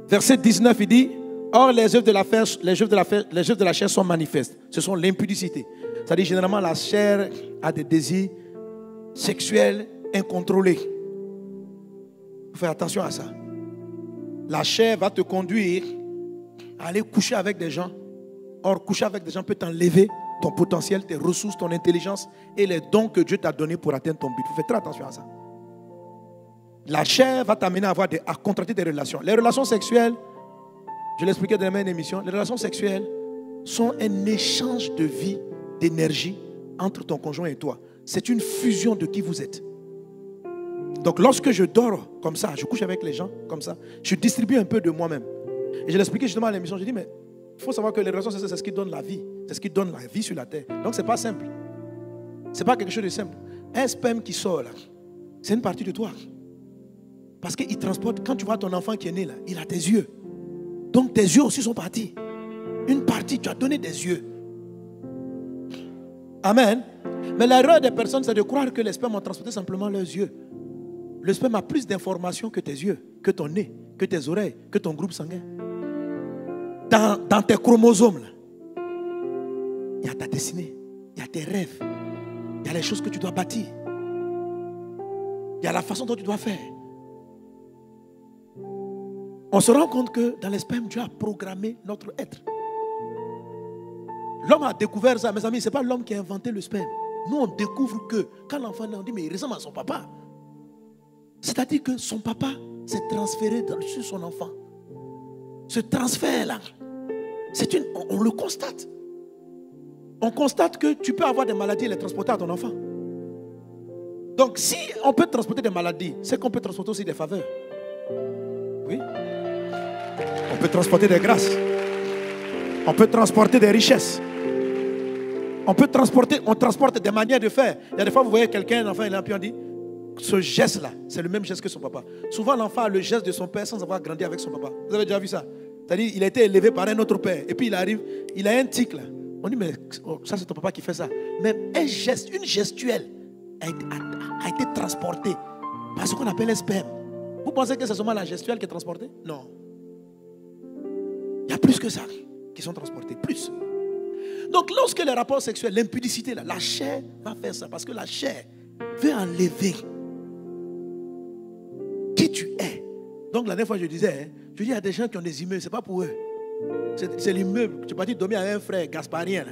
Verset 19, il dit, or les œuvres de la chair sont manifestes. Ce sont l'impudicité, C'est-à-dire, généralement, la chair a des désirs sexuels incontrôlés. Il faut faire attention à ça. La chair va te conduire à aller coucher avec des gens. Or, coucher avec des gens peut t'enlever ton potentiel, tes ressources, ton intelligence et les dons que Dieu t'a donnés pour atteindre ton but. Il faut faire très attention à ça. La chair va t'amener à contracter des relations. Les relations sexuelles, je l'expliquais dans la même émission, les relations sexuelles sont un échange de vie, d'énergie entre ton conjoint et toi. C'est une fusion de qui vous êtes. Donc lorsque je dors comme ça, je couche avec les gens comme ça, je distribue un peu de moi-même. Et je l'expliquais justement à l'émission, je dis mais il faut savoir que les relations sexuelles, c'est ce qui donne la vie. C'est ce qui donne la vie sur la terre. Donc ce n'est pas simple. Ce n'est pas quelque chose de simple. Un sperme qui sort là, c'est une partie de toi. Parce qu'il transporte, quand tu vois ton enfant qui est né là, il a tes yeux. Donc tes yeux aussi sont partis. Une partie, tu as donné des yeux. Amen. Mais l'erreur des personnes, c'est de croire que les spermes ont transporté simplement leurs yeux. Le sperme a plus d'informations que tes yeux, que ton nez, que tes oreilles, que ton groupe sanguin. Dans tes chromosomes, là, il y a ta destinée, il y a tes rêves, il y a les choses que tu dois bâtir, il y a la façon dont tu dois faire. On se rend compte que dans les spermes, Dieu a programmé notre être. L'homme a découvert ça, mes amis, ce n'est pas l'homme qui a inventé le sperme. Nous, on découvre que quand l'enfant naît, on dit, mais il ressemble à son papa. C'est-à-dire que son papa s'est transféré sur son enfant. Ce transfert-là, on le constate. On constate que tu peux avoir des maladies et les transporter à ton enfant. Donc, si on peut transporter des maladies, c'est qu'on peut transporter aussi des faveurs. Oui. On peut transporter des grâces. On peut transporter des richesses. On transporte des manières de faire. Il y a des fois, vous voyez quelqu'un, un enfant, il est là, puis on dit, ce geste-là, c'est le même geste que son papa. Souvent, l'enfant a le geste de son père sans avoir grandi avec son papa. Vous avez déjà vu ça? C'est-à-dire, il a été élevé par un autre père. Et puis, il arrive, il a un tic là. On dit, mais ça, c'est ton papa qui fait ça. Mais un geste, une gestuelle a été transportée par ce qu'on appelle un sperme. Vous pensez que c'est seulement la gestuelle qui est transportée? Non. Il y a plus que ça qui sont transportés. Plus. Donc, lorsque les rapports sexuels, l'impudicité, là, la chair va faire ça. Parce que la chair veut enlever qui tu es. Donc, la dernière fois, je disais, il y a des gens qui ont des immeubles, ce n'est pas pour eux. C'est l'immeuble. Tu es parti dormir avec un frère gasparien. Là.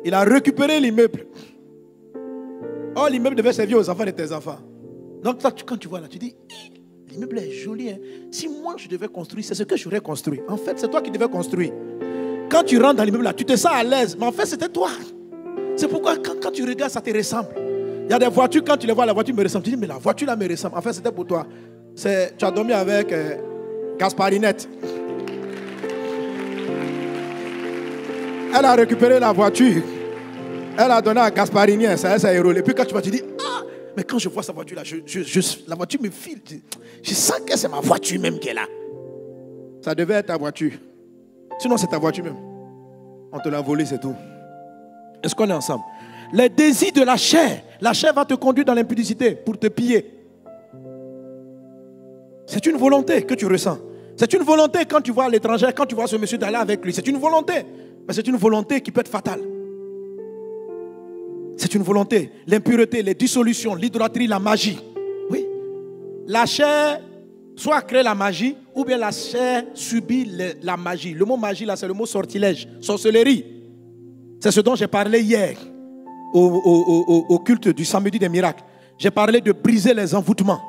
Il a récupéré l'immeuble. Oh, l'immeuble devait servir aux enfants de tes enfants. Donc, quand tu vois là, tu dis, l'immeuble est joli. Hein. Si moi, je devais construire, c'est ce que j'aurais construit. En fait, c'est toi qui devais construire. Quand tu rentres dans l'immeuble là, tu te sens à l'aise. Mais en fait, c'était toi. C'est pourquoi quand tu regardes, ça te ressemble. Il y a des voitures, quand tu les vois, la voiture me ressemble. Tu dis, mais la voiture là me ressemble. En fait, c'était pour toi. Tu as dormi avec Gasparinette. Elle a récupéré la voiture. Elle a donné à Gasparinien. Ça a érolé. Et puis quand tu vas, tu dis, ah, mais quand je vois sa voiture là, la voiture me file. Je sens que c'est ma voiture même qui est là. Ça devait être ta voiture. Sinon, c'est ta voiture même. On te l'a volée, c'est tout. Est-ce qu'on est ensemble? Les désirs de la chair va te conduire dans l'impudicité pour te piller. C'est une volonté que tu ressens. C'est une volonté quand tu vois à l'étranger, quand tu vois ce monsieur d'aller avec lui. C'est une volonté. Mais c'est une volonté qui peut être fatale. C'est une volonté. L'impureté, les dissolutions, l'idolâtrie, la magie. Oui. La chair soit crée la magie, ou bien la chair subit la magie. Le mot magie, là, c'est le mot sortilège, sorcellerie. C'est ce dont j'ai parlé hier au culte du samedi des miracles. J'ai parlé de briser les envoûtements.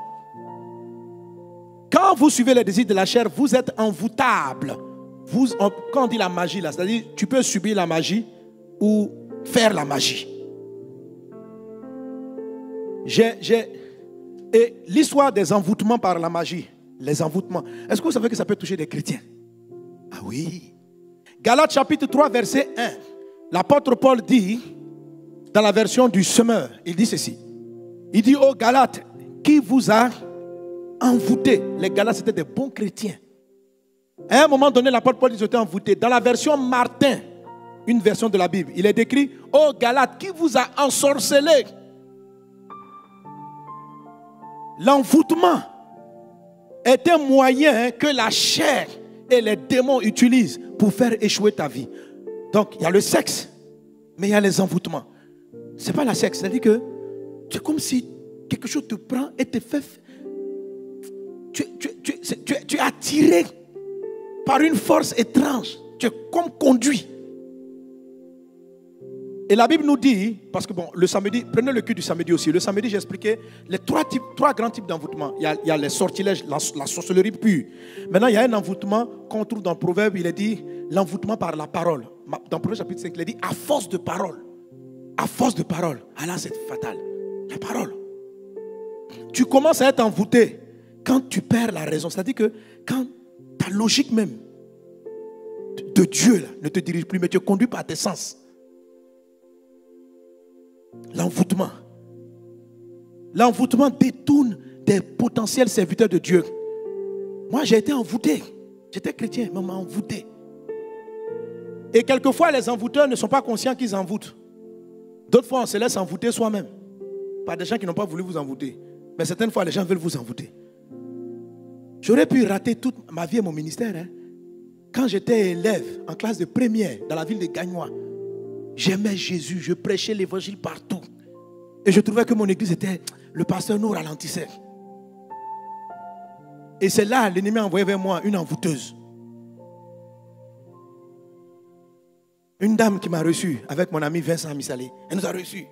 Quand vous suivez les désirs de la chair, vous êtes envoûtable. Quand on dit la magie, là, c'est-à-dire tu peux subir la magie ou faire la magie. Et l'histoire des envoûtements par la magie, les envoûtements, est-ce que vous savez que ça peut toucher des chrétiens? Ah oui. Galates chapitre 3, verset 1. L'apôtre Paul dit, dans la version du semeur, il dit ceci. Il dit aux Galates, qui vous a envoûté? Les Galates, c'était des bons chrétiens. À un moment donné, l'apôtre Paul dit qu'ils étaient envoûtés. Dans la version Martin, une version de la Bible, il est décrit, ô Galates, qui vous a ensorcelé? L'envoûtement est un moyen que la chair et les démons utilisent pour faire échouer ta vie. Donc, il y a le sexe, mais il y a les envoûtements. Ce n'est pas la sexe, c'est-à-dire que c'est comme si quelque chose te prend et te fait... Tu es attiré par une force étrange. Tu es comme conduit. Et la Bible nous dit, parce que bon, le samedi, prenez le culte du samedi aussi. Le samedi, j'ai expliqué les trois grands types d'envoûtement. Il y a les sortilèges, la sorcellerie pure. Maintenant, il y a un envoûtement qu'on trouve dans le Proverbe. Il est dit l'envoûtement par la parole. Dans le Proverbe chapitre 5, il est dit à force de parole. À force de parole. Ah là, c'est fatal. La parole. Tu commences à être envoûté quand tu perds la raison. C'est-à-dire que quand ta logique même de Dieu là, ne te dirige plus, mais tu es conduit par tes sens. L'envoûtement. L'envoûtement détourne des potentiels serviteurs de Dieu. Moi, j'ai été envoûté. J'étais chrétien, mais on m'a envoûté. Et quelquefois, les envoûteurs ne sont pas conscients qu'ils envoûtent. D'autres fois, on se laisse envoûter soi-même. Par des gens qui n'ont pas voulu vous envoûter. Mais certaines fois, les gens veulent vous envoûter. J'aurais pu rater toute ma vie et mon ministère. Quand j'étais élève en classe de première dans la ville de Gagnois, j'aimais Jésus, je prêchais l'évangile partout. Et je trouvais que mon église était... Le pasteur nous ralentissait. Et c'est là, l'ennemi a envoyé vers moi une envoûteuse. Une dame qui m'a reçu avec mon ami Vincent Missalé. Elle nous a reçus.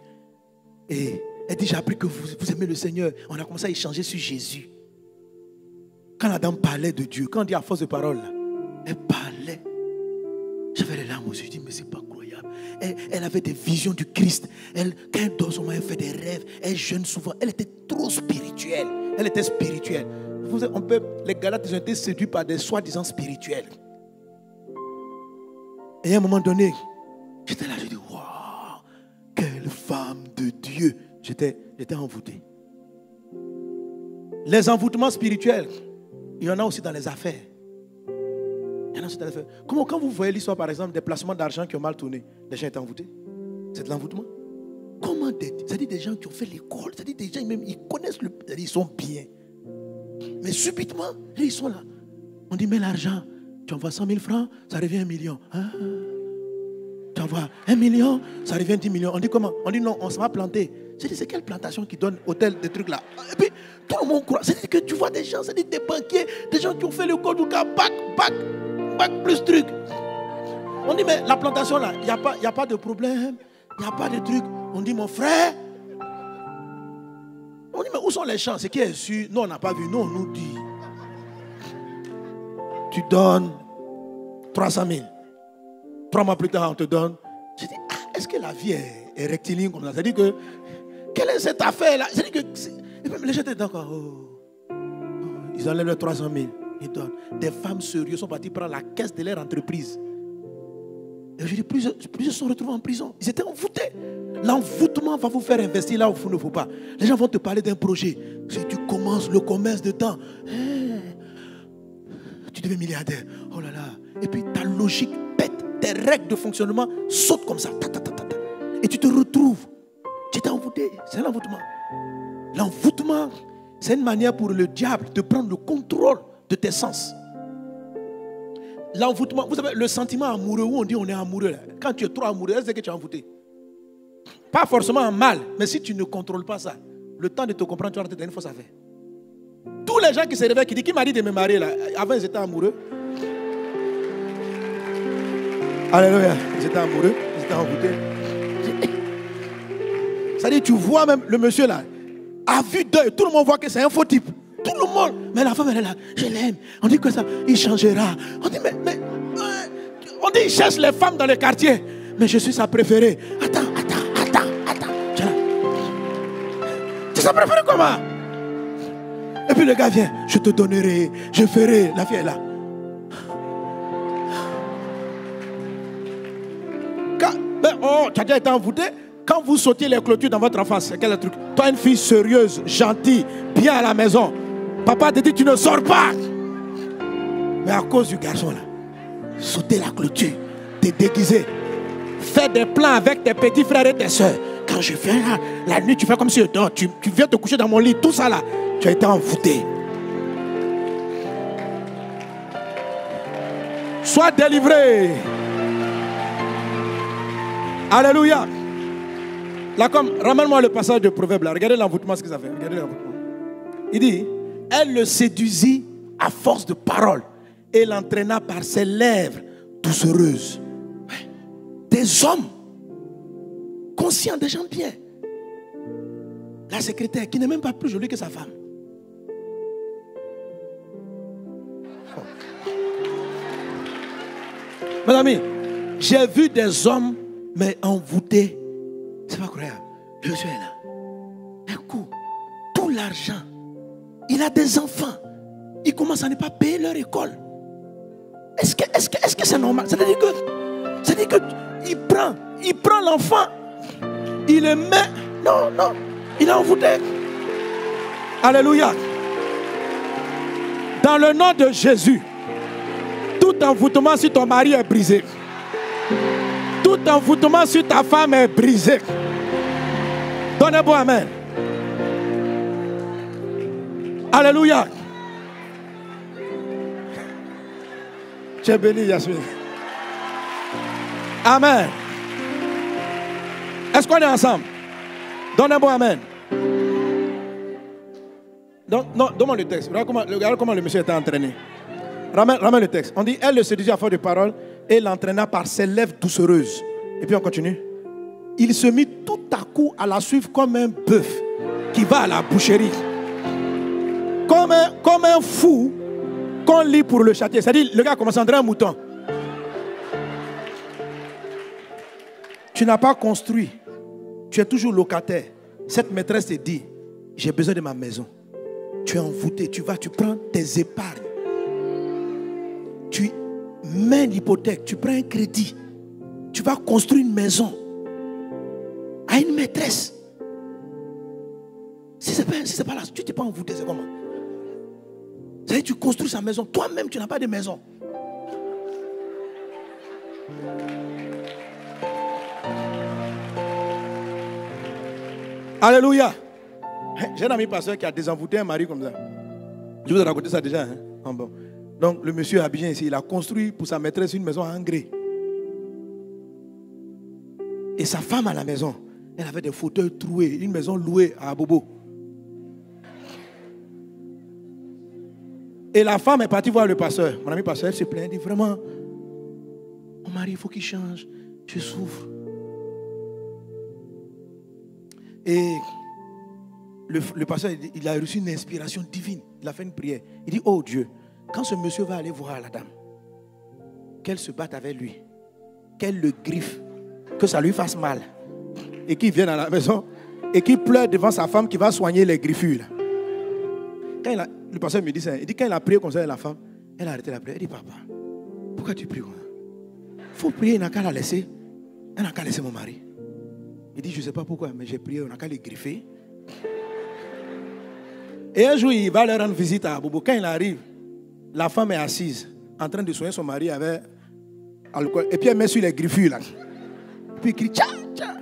Et elle dit, j'ai appris que vous aimez le Seigneur. On a commencé à échanger sur Jésus. Quand la dame parlait de Dieu, quand on dit à force de parole, elle parlait. J'avais les larmes aux yeux, je dis, mais c'est pas croyable. Elle avait des visions du Christ. Quand elle dort, elle fait des rêves. Elle jeûne souvent. Elle était trop spirituelle. Elle était spirituelle. Les Galates, ils ont été séduits par des soi-disant spirituels. Et à un moment donné, j'étais là, je dis, waouh, quelle femme de Dieu. J'étais envoûté. Les envoûtements spirituels, il y en a aussi dans les affaires. Il y en a aussi dans les affaires. Comment, quand vous voyez l'histoire, par exemple, des placements d'argent qui ont mal tourné, les gens étaient envoûtés. C'est de l'envoûtement. Comment c'est-à-dire des gens qui ont fait l'école, c'est-à-dire des gens, même, ils connaissent ils sont bien. Mais subitement, ils sont là. On dit, mais l'argent, tu envoies 100 000 francs, ça revient 1 million. Ah. Tu envoies 1 million, ça revient 10 millions. On dit comment? On dit non, on se va planter. J'ai dit, c'est quelle plantation qui donne hôtel, des trucs là? Et puis, tout le monde croit. C'est-à-dire que tu vois des gens, c'est-à-dire des banquiers, des gens qui ont fait le code du cas, bac plus truc. On dit, mais la plantation là, il n'y a pas de problème, il n'y a pas de truc. On dit, mon frère, on dit, mais où sont les champs? C'est qui est sûr? Non, on n'a pas vu. Non, on nous dit. Tu donnes 300 000. 3 mois plus tard, on te donne. Je dis, est-ce que la vie est rectiligne comme ça? C'est-à-dire que, quelle est cette affaire-là? C'est-à-dire que, et même les gens étaient d'accord. Ils enlèvent les 300 000. Ils donnent. Des femmes sérieuses sont parties prendre la caisse de leur entreprise. Et je dis, plusieurs sont retrouvés en prison. Ils étaient envoûtés. L'envoûtement va vous faire investir là où il ne faut pas. Les gens vont te parler d'un projet. Si tu commences le commerce de temps, tu deviens milliardaire. Oh là là. Et puis ta logique pète. Tes règles de fonctionnement sautent comme ça. Et tu te retrouves. Tu t'es envoûté. C'est l'envoûtement. L'envoûtement, c'est une manière pour le diable de prendre le contrôle de tes sens. L'envoûtement, vous savez, le sentiment amoureux où on dit on est amoureux. Là. Quand tu es trop amoureux, c'est que tu es envoûté. Pas forcément en mal, mais si tu ne contrôles pas ça, le temps de te comprendre, tu vas te donner une fausse affaire. Tous les gens qui se réveillent, qui disent, qui m'a dit de me marier là, avant ils étaient amoureux. Alléluia, ils étaient amoureux, ils étaient envoûtés. C'est-à-dire, tu vois même le monsieur là, à vue d'œil, tout le monde voit que c'est un faux type. Tout le monde. Mais la femme, elle est là, je l'aime. On dit que ça, il changera. On dit, on dit, il cherche les femmes dans les quartiers. Mais je suis sa préférée. Attends. C'est sa préférée comment? Et puis le gars vient, je te donnerai, je ferai. La fille est là. Tu as déjà été envoûté? Quand vous sautez les clôtures dans votre enfance, c'est quel truc? Toi, une fille sérieuse, gentille, bien à la maison. Papa te dit, tu ne sors pas. Mais à cause du garçon là, sauter la clôture, te déguiser, faire des plans avec tes petits frères et tes soeurs. Quand je viens là, la nuit, tu fais comme si je dors. Tu viens te coucher dans mon lit, tout ça là. Tu as été envoûté. Sois délivré. Alléluia. Là, comme, ramène-moi le passage de Proverbe là. Regardez l'envoûtement, ce que ça fait. Regardez l'envoûtement. Il dit, elle le séduisit à force de paroles et l'entraîna par ses lèvres doucereuses. Des hommes conscients, des gens bien. La secrétaire qui n'est même pas plus jolie que sa femme. Mes amis, j'ai vu des hommes mais envoûtés. C'est pas croyable. Le monsieur est là. Un coup, tout l'argent. Il a des enfants. Il commence à ne pas payer leur école. Est-ce que c'est normal? C'est-à-dire que il prend l'enfant, il le met. Non, il est envoûté. Alléluia. Dans le nom de Jésus, tout envoûtement sur ton mari est brisé. Tout envoûtement sur ta femme est brisé. Donnez-moi amen. Alléluia. Tu es béni, Yasmine. Amen. Est-ce qu'on est ensemble? Donnez-moi amen. Donc, non, donne-moi le texte. Regarde comment le monsieur était entraîné. Ramène le texte. On dit, elle le séduisit à force de paroles et l'entraîna par ses lèvres doucereuses. Et puis on continue. Il se mit tout à coup à la suivre comme un bœuf qui va à la boucherie. Comme un fou qu'on lit pour le châtier. C'est-à-dire, le gars commence à entrer un mouton. Tu n'as pas construit. Tu es toujours locataire. Cette maîtresse te dit, j'ai besoin de ma maison. Tu es envoûté. Tu prends tes épargnes. Tu mets l'hypothèque. Tu prends un crédit. Tu vas construire une maison à une maîtresse. Si ce n'est pas là, tu n'es pas envoûté, c'est comment? C'est-à-dire tu construis sa maison. Toi-même, tu n'as pas de maison. Alléluia. J'ai un ami pasteur qui a désenvoûté un mari comme ça. Je vous ai raconté ça déjà. Hein? Bon. Donc le monsieur Abidjan ici, il a construit pour sa maîtresse une maison à engrais. Et sa femme à la maison, elle avait des fauteuils troués, une maison louée à Abobo. Et la femme est partie voir le pasteur. Mon ami pasteur, elle se plaint, elle dit vraiment, mon mari, il faut qu'il change, je souffre. Et le pasteur, il a reçu une inspiration divine. Il a fait une prière. Il dit, oh Dieu, quand ce monsieur va aller voir la dame, qu'elle se batte avec lui, qu'elle le griffe, que ça lui fasse mal, et qu'il vienne à la maison, et qu'il pleure devant sa femme qui va soigner les griffures. Le pasteur me dit ça, il dit quand il a prié comme ça, la femme, elle a arrêté la prière. Elle dit, papa, pourquoi tu pries comme ça? Il faut prier, il n'a qu'à la laisser. Elle n'a qu'à laisser mon mari. Il dit, je ne sais pas pourquoi, mais j'ai prié, on n'a qu'à les griffer. Et un jour, il va leur rendre visite à Bobo. Quand il arrive, la femme est assise, en train de soigner son mari avec alcool. Et puis elle met sur les griffures là. Et puis il crie, tcha, tcha.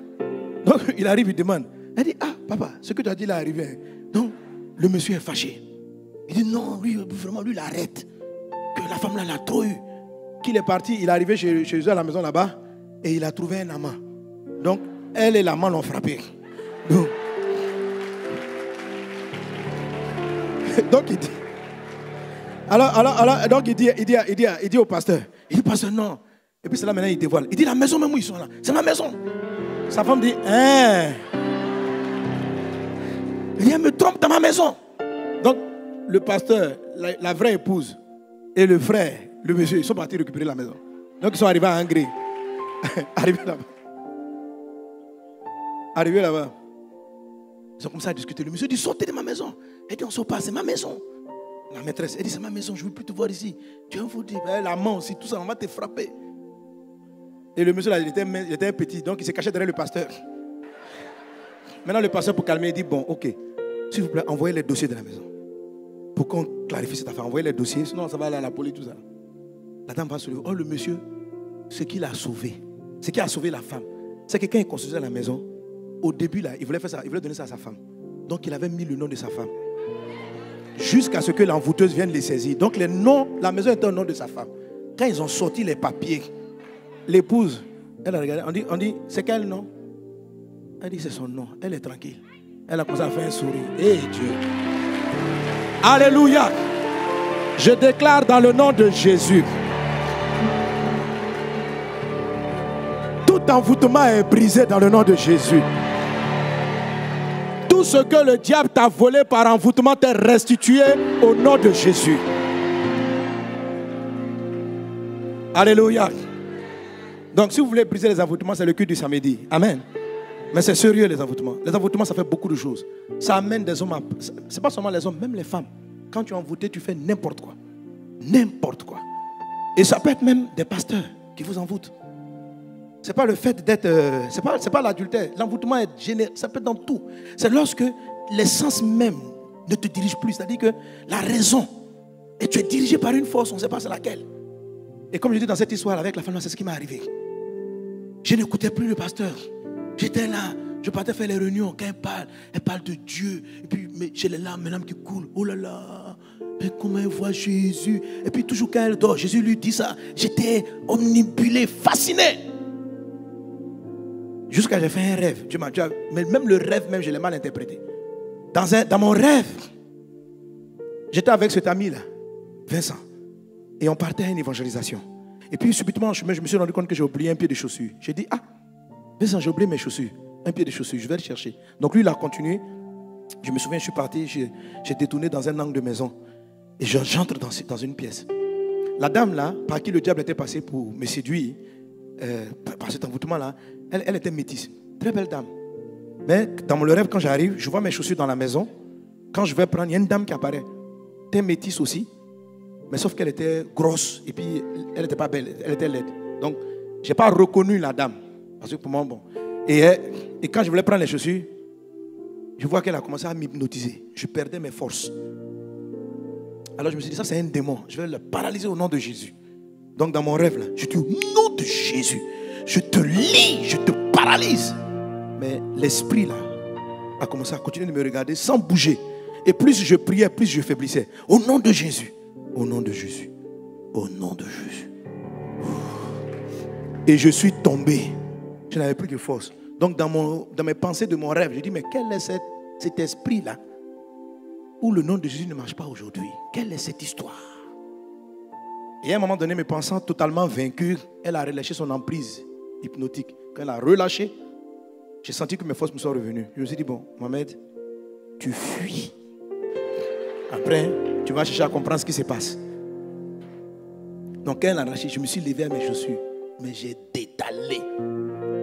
Donc il arrive, il demande. Elle dit, ah papa, ce que tu as dit là est arrivé. Donc le monsieur est fâché. Il dit, non, lui, vraiment, lui, il arrête. Que la femme là l'a trop eu. Qu'il est parti, il est arrivé chez eux à la maison là-bas. Et il a trouvé un amant. Donc elle et l'amant l'ont frappé. Donc il dit. Alors, donc il dit au pasteur. Il dit, pasteur, non. Et puis c'est là maintenant il dévoile. Il dit, la maison même où ils sont là, c'est ma maison. Sa femme dit, hein. Il dit, elle me trompe dans ma maison. Donc le pasteur, la vraie épouse et le frère, le monsieur, ils sont partis récupérer la maison. Donc ils sont arrivés à Angers. Arrivés là-bas. Ils ont commencé à discuter. Le monsieur dit, sortez de ma maison. Elle dit, on ne sort pas, c'est ma maison. La maîtresse, elle dit, c'est ma maison, je ne veux plus te voir ici. Tu vas vous dire, la main aussi, tout ça, on va te frapper. Et le monsieur là, il était petit, donc il s'est caché derrière le pasteur. Maintenant, le pasteur, pour calmer, il dit, bon, ok, s'il vous plaît, envoyez les dossiers de la maison. Pour qu'on clarifie cette affaire, envoyez les dossiers, sinon ça va aller à la police, tout ça. La dame va se lever. Oh, le monsieur, ce qu'il a sauvé, ce qui a sauvé la femme, c'est que quand il construisait la maison, au début, là, il voulait faire ça, il voulait donner ça à sa femme. Donc, il avait mis le nom de sa femme. Jusqu'à ce que l'envoûteuse vienne les saisir. Donc, les noms, la maison était au nom de sa femme. Quand ils ont sorti les papiers, l'épouse Elle a regardé. On dit c'est quel nom? Elle dit c'est son nom. Elle est tranquille. Elle a commencé à faire un sourire. Eh Dieu. Alléluia. Je déclare dans le nom de Jésus. Tout envoûtement est brisé dans le nom de Jésus. Tout ce que le diable t'a volé par envoûtement t'est restitué au nom de Jésus. Alléluia. Donc si vous voulez briser les envoûtements, c'est le culte du samedi. Amen. Mais c'est sérieux les envoûtements. Les envoûtements, ça fait beaucoup de choses. Ça amène des hommes à... C'est pas seulement les hommes, même les femmes. Quand tu es envoûté, tu fais n'importe quoi. N'importe quoi. Et ça peut être même des pasteurs qui vous envoûtent. C'est pas le fait d'être... c'est pas l'adultère. L'envoûtement est généreux. Ça peut être dans tout. C'est lorsque l'essence même ne te dirige plus. C'est-à-dire que la raison, et tu es dirigé par une force, on ne sait pas c'est laquelle. Et comme je dis dans cette histoire avec la femme, c'est ce qui m'est arrivé. Je n'écoutais plus le pasteur. J'étais là, je partais faire les réunions. Quand elle parle de Dieu. Et puis j'ai les larmes qui coulent. Oh là là, mais comment elle voit Jésus. Et puis toujours quand elle dort, Jésus lui dit ça. J'étais omnibulé, fasciné. Jusqu'à j'ai fait un rêve. Mais même le rêve, même je l'ai mal interprété. Dans mon rêve, j'étais avec cet ami-là, Vincent. Et on partait à une évangélisation. Et puis subitement, je me suis rendu compte que j'ai oublié un pied de chaussure. J'ai dit, Vincent, j'ai oublié mes chaussures. Un pied de chaussure, je vais le chercher. Donc lui, il a continué. Je me souviens, je suis parti, j'ai détourné dans un angle de maison. Et j'entre dans une pièce. La dame là, par qui le diable était passé pour me séduire, par cet envoûtement-là, elle était métisse. Très belle dame. Mais dans le rêve, quand j'arrive, je vois mes chaussures dans la maison. Quand je vais prendre, il y a une dame qui apparaît. Elle était métisse aussi. Mais sauf qu'elle était grosse. Et puis, elle n'était pas belle. Elle était laide. Donc, je n'ai pas reconnu la dame. Parce que pour moi, bon. Et quand je voulais prendre les chaussures, je vois qu'elle a commencé à m'hypnotiser. Je perdais mes forces. Alors je me suis dit, ça c'est un démon. Je vais le paralyser au nom de Jésus. Donc dans mon rêve, là, je dis au nom de Jésus, je te lie, je te paralyse. Mais l'esprit là a commencé à continuer de me regarder sans bouger. Et plus je priais, plus je faiblissais. Au nom de Jésus. Au nom de Jésus. Au nom de Jésus. Et je suis tombé. Je n'avais plus de force. Donc dans mes pensées de mon rêve, je dis, mais quel est cet esprit-là où le nom de Jésus ne marche pas aujourd'hui? Quelle est cette histoire? Et à un moment donné, me pensant totalement vaincu, elle a relâché son emprise hypnotique. Quand elle a relâché, j'ai senti que mes forces me sont revenues. Je me suis dit, bon, Mohamed, tu fuis. Après, tu vas chercher à comprendre ce qui se passe. Donc quand elle a relâché, je me suis levé à mes chaussures. Mais j'ai détalé.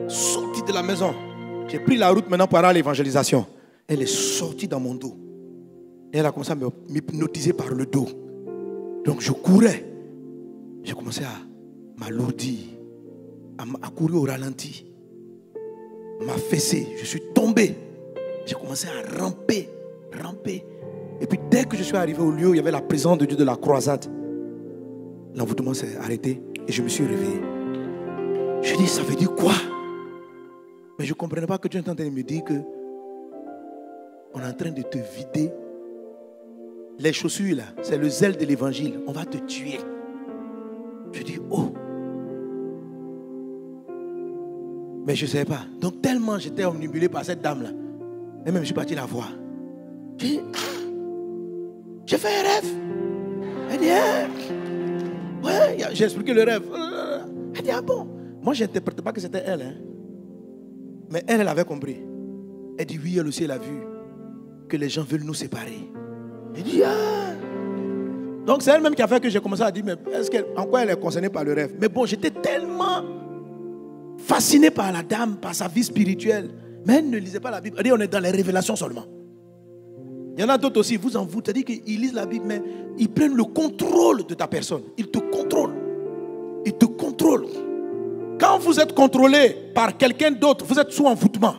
Sorti de la maison. J'ai pris la route maintenant pour aller à l'évangélisation. Elle est sortie dans mon dos. Et elle a commencé à m'hypnotiser par le dos. Donc je courais. J'ai commencé à m'alourdir, à courir au ralenti, m'affaisser. Je suis tombé. J'ai commencé à ramper. Et puis dès que je suis arrivé au lieu où il y avait la présence de Dieu de la croisade, l'envoûtement s'est arrêté et je me suis réveillé. Je dis, ça veut dire quoi? Mais je ne comprenais pas que Dieu est en train de me dire que on est en train de te vider. Les chaussures là, c'est le zèle de l'évangile. On va te tuer. Je dis, oh. Mais je ne savais pas. Donc tellement j'étais omnibulé par cette dame là. Et même je suis parti la voir. J'ai dit, j'ai fait un rêve. Elle dit, ouais, j'ai expliqué le rêve. Elle dit, bon. Moi je n'interprétais pas que c'était elle. Hein. Mais elle avait compris. Elle dit, oui, elle aussi elle a vu que les gens veulent nous séparer. Elle dit, Donc c'est elle-même qui a fait que j'ai commencé à dire, mais en quoi elle est concernée par le rêve? Mais bon, j'étais tellement fasciné par la dame, par sa vie spirituelle. Mais elle ne lisait pas la Bible. Elle dit, on est dans les révélations seulement. Il y en a d'autres aussi, vous en vous, c'est-à-dire qu'ils lisent la Bible, mais ils prennent le contrôle de ta personne. Ils te contrôlent. Ils te contrôlent. Quand vous êtes contrôlé par quelqu'un d'autre, vous êtes sous envoûtement.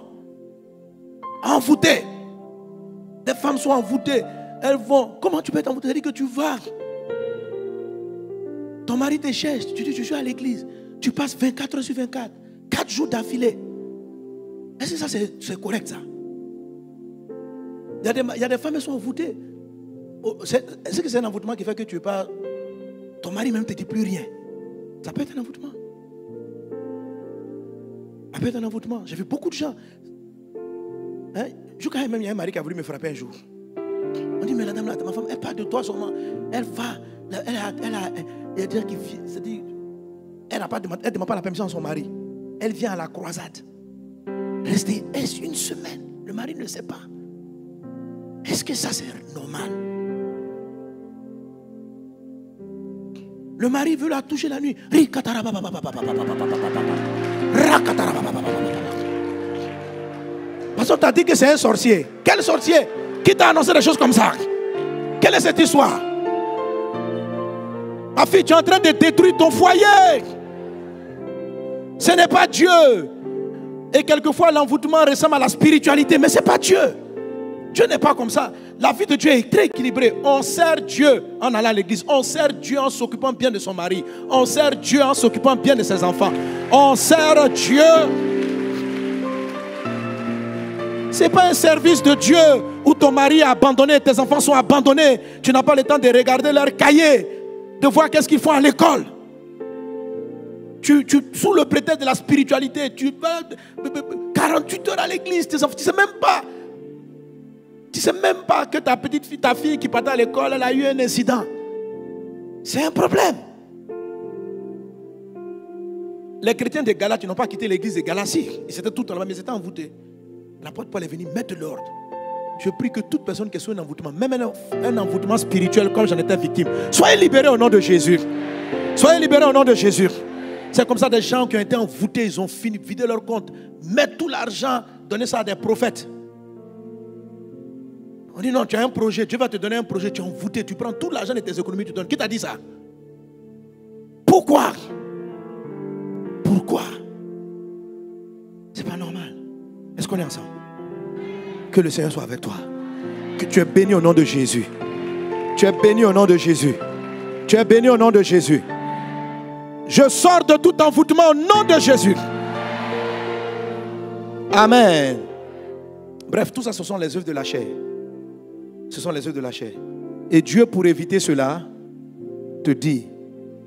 Envoûté. Des femmes sont envoûtées. Elles vont. Comment tu peux être envoûté? C'est-à-dire que tu vas. Ton mari te cherche. Tu dis, je suis à l'église. Tu passes 24 heures sur 24. 4 jours d'affilée. Est-ce que ça, c'est correct, ça? Il y a des femmes qui sont envoûtées. Est-ce que c'est un envoûtement qui fait que tu ne veux pas... Ton mari même ne te dit plus rien? Ça peut être un envoûtement. Après un envoûtement, j'ai vu beaucoup de gens. Hein? Quand même, il y a un mari qui a voulu me frapper un jour. On dit, mais la dame, là, ma femme, elle parle de toi seulement. Elle va, elle dit qu'il vit, c'est-à-dire, elle ne demande pas la permission à son mari. Elle vient à la croisade. Restez une semaine. Le mari ne sait pas. Est-ce que ça c'est normal? Le mari veut la toucher la nuit. Parce qu'on t'a dit que c'est un sorcier. Quel sorcier? Qui t'a annoncé des choses comme ça? Quelle est cette histoire? Ma fille, tu es en train de détruire ton foyer. Ce n'est pas Dieu. Et quelquefois l'envoûtement ressemble à la spiritualité, mais ce n'est pas Dieu. Dieu n'est pas comme ça. La vie de Dieu est très équilibrée. On sert Dieu en allant à l'église. On sert Dieu en s'occupant bien de son mari. On sert Dieu en s'occupant bien de ses enfants. On sert Dieu. Ce n'est pas un service de Dieu où ton mari est abandonné, tes enfants sont abandonnés. Tu n'as pas le temps de regarder leur cahier, de voir qu'est-ce qu'ils font à l'école. Sous le prétexte de la spiritualité, tu vas 48 heures à l'église, tes enfants, tu ne sais même pas. Tu ne sais même pas que ta petite fille, ta fille qui partait à l'école, elle a eu un incident. C'est un problème. Les chrétiens de Galates, ils n'ont pas quitté l'église de Galatie. Ils étaient tout en là, mais ils étaient envoûtés. L'apôtre Paul est venu mettre de l'ordre. Je prie que toute personne qui est sur un envoûtement, même un envoûtement spirituel comme j'en étais victime, soyez libérés au nom de Jésus. Soyez libérés au nom de Jésus. C'est comme ça des gens qui ont été envoûtés, ils ont fini, vidé leur compte, mettre tout l'argent, donner ça à des prophètes. On dit non, tu as un projet, Dieu va te donner un projet, tu es envoûté, tu prends tout l'argent de tes économies, tu donnes. Qui t'a dit ça? Pourquoi? Pourquoi? C'est pas normal. Est-ce qu'on est ensemble? Que le Seigneur soit avec toi. Que tu es béni au nom de Jésus. Tu es béni au nom de Jésus. Tu es béni au nom de Jésus. Je sors de tout envoûtement au nom de Jésus. Amen. Bref, tout ça, ce sont les œuvres de la chair. Ce sont les œuvres de la chair. Et Dieu, pour éviter cela, te dit,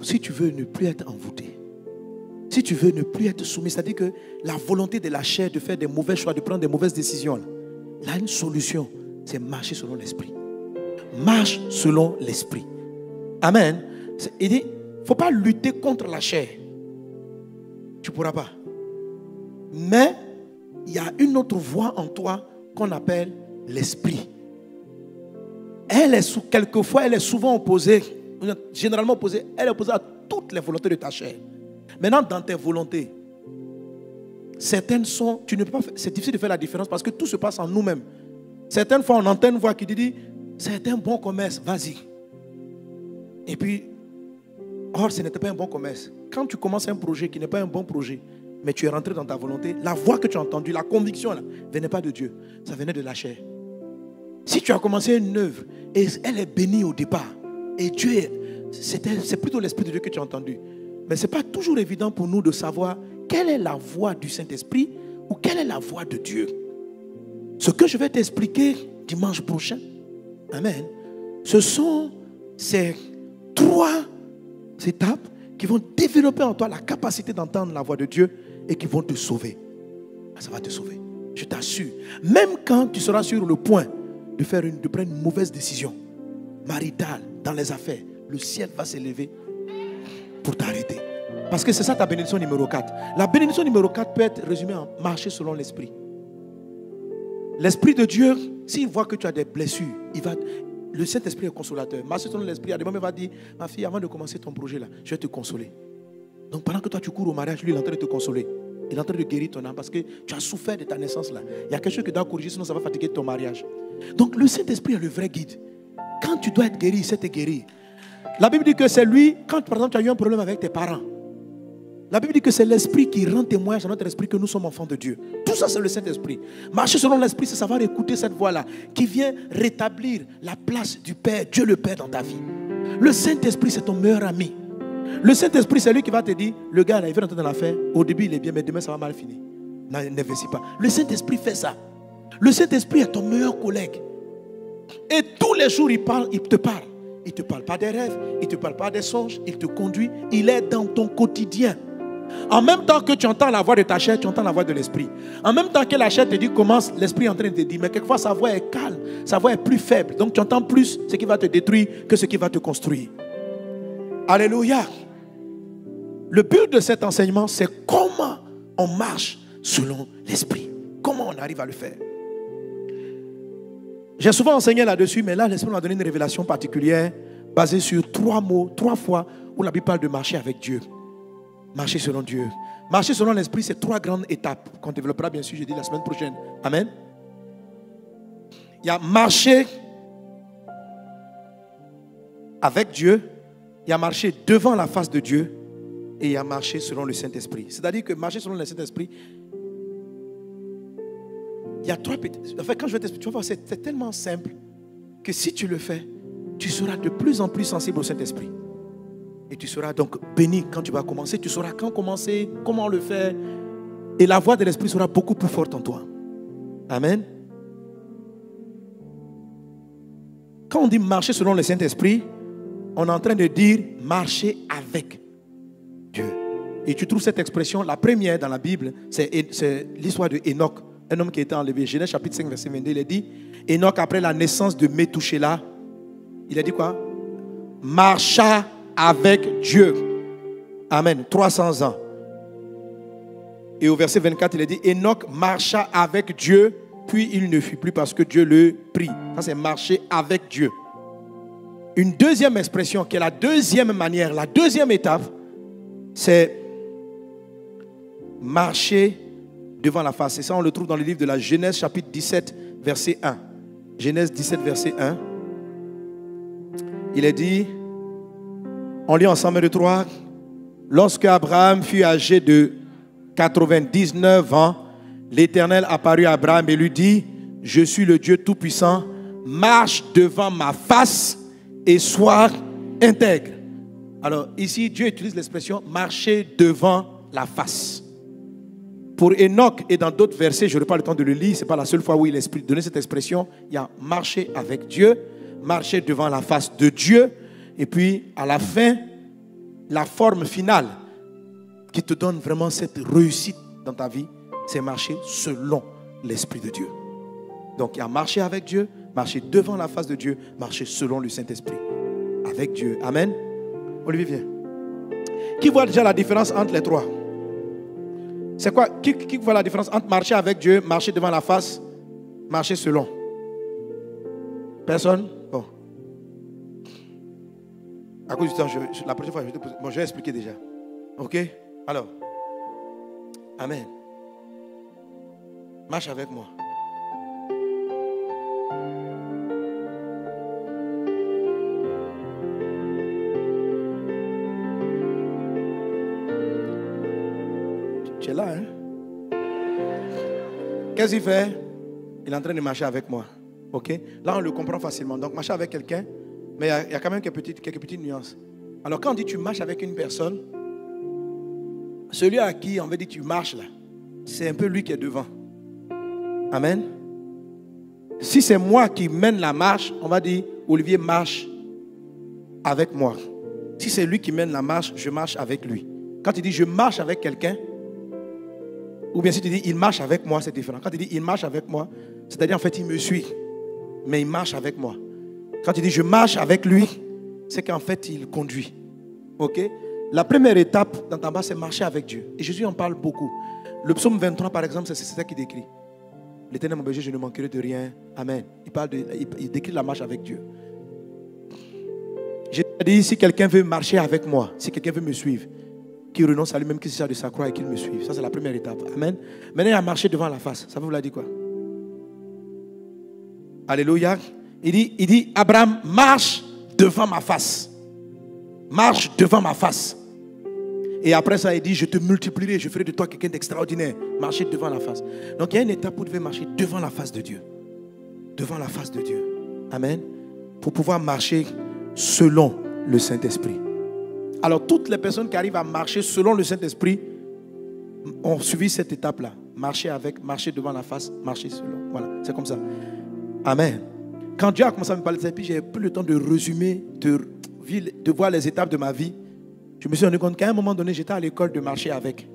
si tu veux ne plus être envoûté, si tu veux ne plus être soumis, c'est-à-dire que la volonté de la chair de faire des mauvais choix, de prendre des mauvaises décisions, là, une solution, c'est marcher selon l'esprit. Marche selon l'esprit. Amen. Il dit, il ne faut pas lutter contre la chair. Tu ne pourras pas. Mais il y a une autre voie en toi qu'on appelle l'esprit. Quelquefois, elle est souvent opposée, généralement opposée, elle est opposée à toutes les volontés de ta chair. Maintenant, dans tes volontés, certaines sont, c'est difficile de faire la différence parce que tout se passe en nous-mêmes. Certaines fois, on entend une voix qui dit, c'est un bon commerce, vas-y. Et puis, or, ce n'était pas un bon commerce. Quand tu commences un projet qui n'est pas un bon projet, mais tu es rentré dans ta volonté, la voix que tu as entendue, la conviction, là, venait pas de Dieu, ça venait de la chair. Si tu as commencé une œuvre et elle est bénie au départ, et Dieu, c'est plutôt l'Esprit de Dieu que tu as entendu. Mais ce n'est pas toujours évident pour nous de savoir quelle est la voix du Saint-Esprit ou quelle est la voix de Dieu. Ce que je vais t'expliquer dimanche prochain, amen, ce sont ces 3 étapes qui vont développer en toi la capacité d'entendre la voix de Dieu et qui vont te sauver. Ça va te sauver, je t'assure. Même quand tu seras sur le point de prendre une mauvaise décision maritale dans les affaires, le ciel va s'élever pour t'arrêter. Parce que c'est ça ta bénédiction numéro 4. La bénédiction numéro 4 peut être résumée en marcher selon l'esprit. L'Esprit de Dieu, s'il voit que tu as des blessures, le Saint-Esprit est consolateur. Marcher selon l'esprit, à des moments il va dire, ma fille, avant de commencer ton projet là, je vais te consoler. Donc pendant que toi tu cours au mariage, lui il est en train de te consoler. Il est en train de guérir ton âme parce que tu as souffert de ta naissance là. Il y a quelque chose que tu dois corriger, sinon ça va fatiguer ton mariage. Donc le Saint-Esprit est le vrai guide. Quand tu dois être guéri, il sait te guérir. La Bible dit que c'est lui, quand par exemple tu as eu un problème avec tes parents, la Bible dit que c'est l'Esprit qui rend témoignage à notre esprit que nous sommes enfants de Dieu. Tout ça c'est le Saint-Esprit. Marcher selon l'Esprit, c'est savoir écouter cette voix-là qui vient rétablir la place du Père, Dieu le Père dans ta vie. Le Saint-Esprit c'est ton meilleur ami. Le Saint-Esprit c'est lui qui va te dire, le gars là il veut rentrer dans l'affaire, au début il est bien mais demain ça va mal finir. N'investis pas. Le Saint-Esprit fait ça. Le Saint-Esprit est ton meilleur collègue. Et tous les jours il te parle. Il ne te parle pas des rêves, il ne te parle pas des songes, il te conduit, il est dans ton quotidien. En même temps que tu entends la voix de ta chair, tu entends la voix de l'esprit. En même temps que la chair te dit commence, l'esprit est en train de te dire, mais quelquefois sa voix est calme, sa voix est plus faible. Donc tu entends plus ce qui va te détruire que ce qui va te construire. Alléluia. Le but de cet enseignement, c'est comment on marche selon l'esprit. Comment on arrive à le faire. J'ai souvent enseigné là-dessus, mais là, l'Esprit m'a donné une révélation particulière basée sur 3 mots, 3 fois où la Bible parle de marcher avec Dieu. Marcher selon Dieu. Marcher selon l'Esprit, c'est 3 grandes étapes qu'on développera bien sûr, je dis, la semaine prochaine. Amen. Il y a marcher avec Dieu, il y a marcher devant la face de Dieu et il y a marcher selon le Saint-Esprit. C'est-à-dire que marcher selon le Saint-Esprit, il y a 3 petits. En fait, quand je vais t'expliquer, tu vas voir, c'est tellement simple que si tu le fais, tu seras de plus en plus sensible au Saint-Esprit. Et tu seras donc béni quand tu vas commencer. Tu sauras quand commencer, comment le faire. Et la voix de l'Esprit sera beaucoup plus forte en toi. Amen. Quand on dit marcher selon le Saint-Esprit, on est en train de dire marcher avec Dieu. Et tu trouves cette expression, la première dans la Bible, c'est l'histoire de Enoch, un homme qui a été enlevé. Genèse chapitre 5, verset 22, il a dit, Enoch, après la naissance de Métouchéla, il a dit quoi? Marcha avec Dieu. Amen. 300 ans. Et au verset 24, il a dit, Enoch marcha avec Dieu, puis il ne fut plus parce que Dieu le prit. Ça, c'est marcher avec Dieu. Une deuxième expression, qui est la deuxième manière, la deuxième étape, c'est marcher devant la face. Et ça, on le trouve dans le livre de la Genèse, chapitre 17, verset 1. Genèse 17, verset 1. Il est dit, on lit ensemble de 3. Lorsque Abraham fut âgé de 99 ans, l'Éternel apparut à Abraham et lui dit, je suis le Dieu Tout-Puissant, marche devant ma face et sois intègre. Alors ici, Dieu utilise l'expression marcher devant la face. Pour Enoch et dans d'autres versets, je n'aurai pas le temps de le lire, ce n'est pas la seule fois où il a donné cette expression. Il y a marcher avec Dieu, marcher devant la face de Dieu, et puis à la fin, la forme finale qui te donne vraiment cette réussite dans ta vie, c'est marcher selon l'Esprit de Dieu. Donc il y a marcher avec Dieu, marcher devant la face de Dieu, marcher selon le Saint-Esprit. Avec Dieu. Amen. Olivier, viens. Qui voit déjà la différence entre les 3? C'est quoi? Qui voit la différence entre marcher avec Dieu, marcher devant la face, marcher selon? Personne? Bon. À cause du temps, la prochaine fois, je vais expliquer déjà. Ok? Alors. Amen. Marche avec moi. Tu es là, hein? Qu'est-ce qu'il fait? Il est en train de marcher avec moi. Ok? Là, on le comprend facilement. Donc, marcher avec quelqu'un, mais il y a quand même quelques petites nuances. Alors, quand on dit tu marches avec une personne, celui à qui on veut dire tu marches là, c'est un peu lui qui est devant. Amen. Si c'est moi qui mène la marche, on va dire Olivier marche avec moi. Si c'est lui qui mène la marche, je marche avec lui. Quand il dit je marche avec quelqu'un, ou bien si tu dis il marche avec moi, c'est différent. Quand il dit il marche avec moi, c'est-à-dire en fait il me suit, mais il marche avec moi. Quand il dit je marche avec lui, c'est qu'en fait il conduit. Ok? La première étape dans ta base, c'est marcher avec Dieu. Et Jésus en parle beaucoup. Le psaume 23 par exemple, c'est ça qu'il décrit. L'Éternel mon berger, je ne manquerai de rien. Amen. Il décrit la marche avec Dieu. Jésus a dit, si quelqu'un veut marcher avec moi, si quelqu'un veut me suivre, qu'il renonce à lui-même, qu'il se charge de sa croix et qu'il me suive. Ça, c'est la première étape. Amen. Maintenant, il a marché devant la face. Ça vous l'a dit quoi? Alléluia. Il dit, Abraham, marche devant ma face. Marche devant ma face. Et après ça, il dit, je te multiplierai, je ferai de toi quelqu'un d'extraordinaire. Marcher devant la face. Donc, il y a une étape où vous devez marcher devant la face de Dieu. Devant la face de Dieu. Amen. Pour pouvoir marcher selon le Saint-Esprit. Alors, toutes les personnes qui arrivent à marcher selon le Saint-Esprit ont suivi cette étape-là. Marcher avec, marcher devant la face, marcher selon. Voilà, c'est comme ça. Amen. Quand Dieu a commencé à me parler de ça, puis j'ai pris le temps de résumer, de voir les étapes de ma vie. Je me suis rendu compte qu'à un moment donné, j'étais à l'école de marcher avec.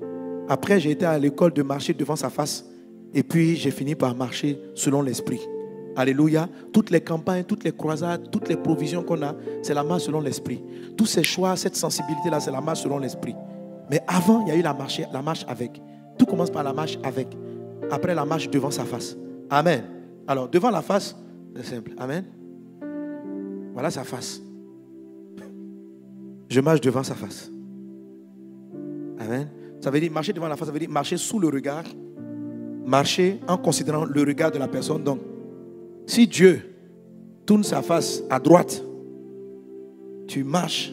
Après, j'ai été à l'école de marcher devant sa face. Et puis, j'ai fini par marcher selon l'esprit. Alléluia. Toutes les campagnes, toutes les croisades, toutes les provisions qu'on a, c'est la marche selon l'esprit. Tous ces choix, cette sensibilité-là, c'est la marche selon l'esprit. Mais avant, il y a eu la marche avec. Tout commence par la marche avec. Après, la marche devant sa face. Amen. Alors, devant la face, c'est simple. Amen. Voilà sa face. Je marche devant sa face. Amen. Ça veut dire marcher devant la face, ça veut dire marcher sous le regard. Marcher en considérant le regard de la personne. Donc, si Dieu tourne sa face à droite, tu marches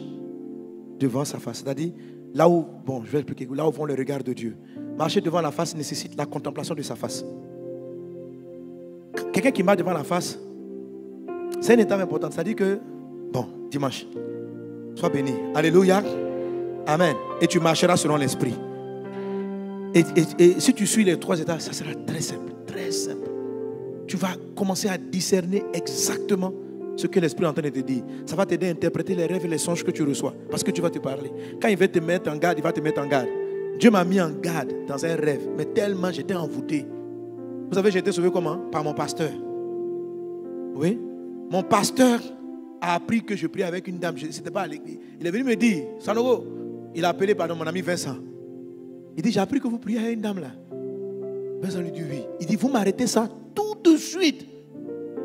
devant sa face. C'est-à-dire, là où, bon, je vais expliquer, là où vont les regards de Dieu. Marcher devant la face nécessite la contemplation de sa face. Quelqu'un qui marche devant la face, c'est une étape importante. C'est-à-dire que, bon, dimanche, sois béni. Alléluia. Amen. Et tu marcheras selon l'esprit. Et si tu suis les 3 étapes, ça sera très simple. Très simple. Tu vas commencer à discerner exactement ce que l'esprit est en train de te dire. Ça va t'aider à interpréter les rêves et les songes que tu reçois. Parce que tu vas te parler. Quand il va te mettre en garde, il va te mettre en garde. Dieu m'a mis en garde dans un rêve. Mais tellement j'étais envoûté. Vous savez, j'ai été sauvé comment? Par mon pasteur. Oui. Mon pasteur a appris que je priais avec une dame. C'était pas à l'église. Il est venu me dire, Sanogo, il a appelé mon ami Vincent. Il dit, j'ai appris que vous priez avec une dame là. Vincent lui dit oui. Il dit, vous m'arrêtez ça tout de suite.